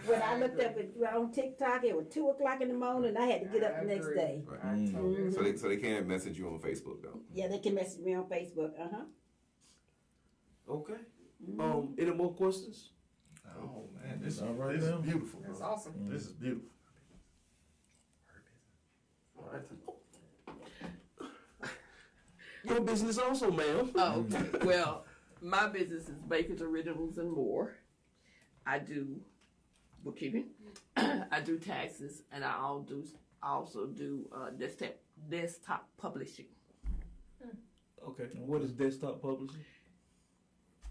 Speaker 3: When I looked up on TikTok, it was 2 o'clock in the morning. I had to get up the next day.
Speaker 8: Right. So they can't message you on Facebook though.
Speaker 3: Yeah, they can message me on Facebook.
Speaker 4: Okay. Any more questions?
Speaker 2: Oh man, this
Speaker 1: All right
Speaker 2: is
Speaker 1: now.
Speaker 2: beautiful.
Speaker 10: That's awesome.
Speaker 2: This is beautiful.
Speaker 4: All right. Your business also, ma'am.
Speaker 7: Oh, okay. Well, my business is Baker's Originals and More. I do bookkeeping. I do taxes, and I also do desktop publishing.
Speaker 4: Okay. What is desktop publishing?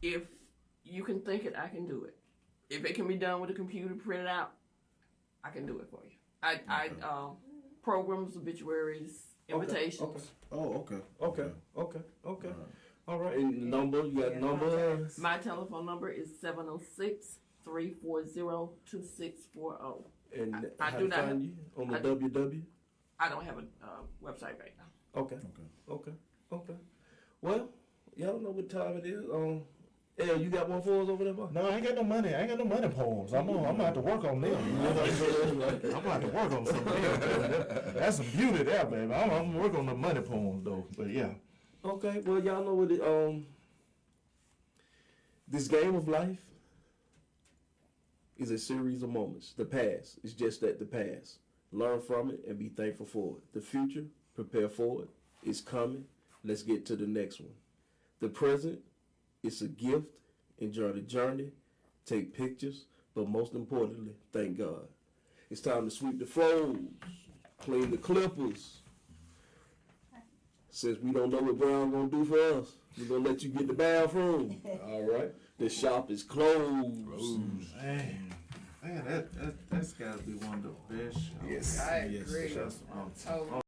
Speaker 7: If you can think it, I can do it. If it can be done with a computer printed out, I can do it for you. I programs, obituaries, invitations.
Speaker 4: Okay.
Speaker 1: Oh, okay.
Speaker 4: Okay. All right. And the number, you got the number?
Speaker 7: My telephone number is 706-340-2640.
Speaker 4: And
Speaker 7: I
Speaker 4: how
Speaker 7: do
Speaker 4: to
Speaker 7: not-
Speaker 4: find you? On the
Speaker 7: I-
Speaker 4: WW?
Speaker 7: I don't have a website right now.
Speaker 4: Okay. Well, y'all know what time it is. El, you got one for us over there, boy?
Speaker 2: No, I ain't got no money. I ain't got no money poems. I'm gonna have to work on them. I'm gonna have to work on some of them. That's some beauty there, baby. I'm gonna work on the money poems though. But yeah.
Speaker 4: Okay, well, y'all know what it, this game of life is a series of moments. The past is just that, the past. Learn from it and be thankful for it. The future, prepare for it. It's coming. Let's get to the next one. The present, it's a gift. Enjoy the journey. Take pictures. But most importantly, thank God. It's time to sweep the floors. Clean the clippers. Since we don't know what Brown gonna do for us, we're gonna let you get the bathroom. All right. The shop is closed.
Speaker 2: Man, that's gotta be one of the best shows.
Speaker 8: Yes.
Speaker 10: I
Speaker 1: Yes.
Speaker 10: agree.
Speaker 2: Just,
Speaker 10: Totally.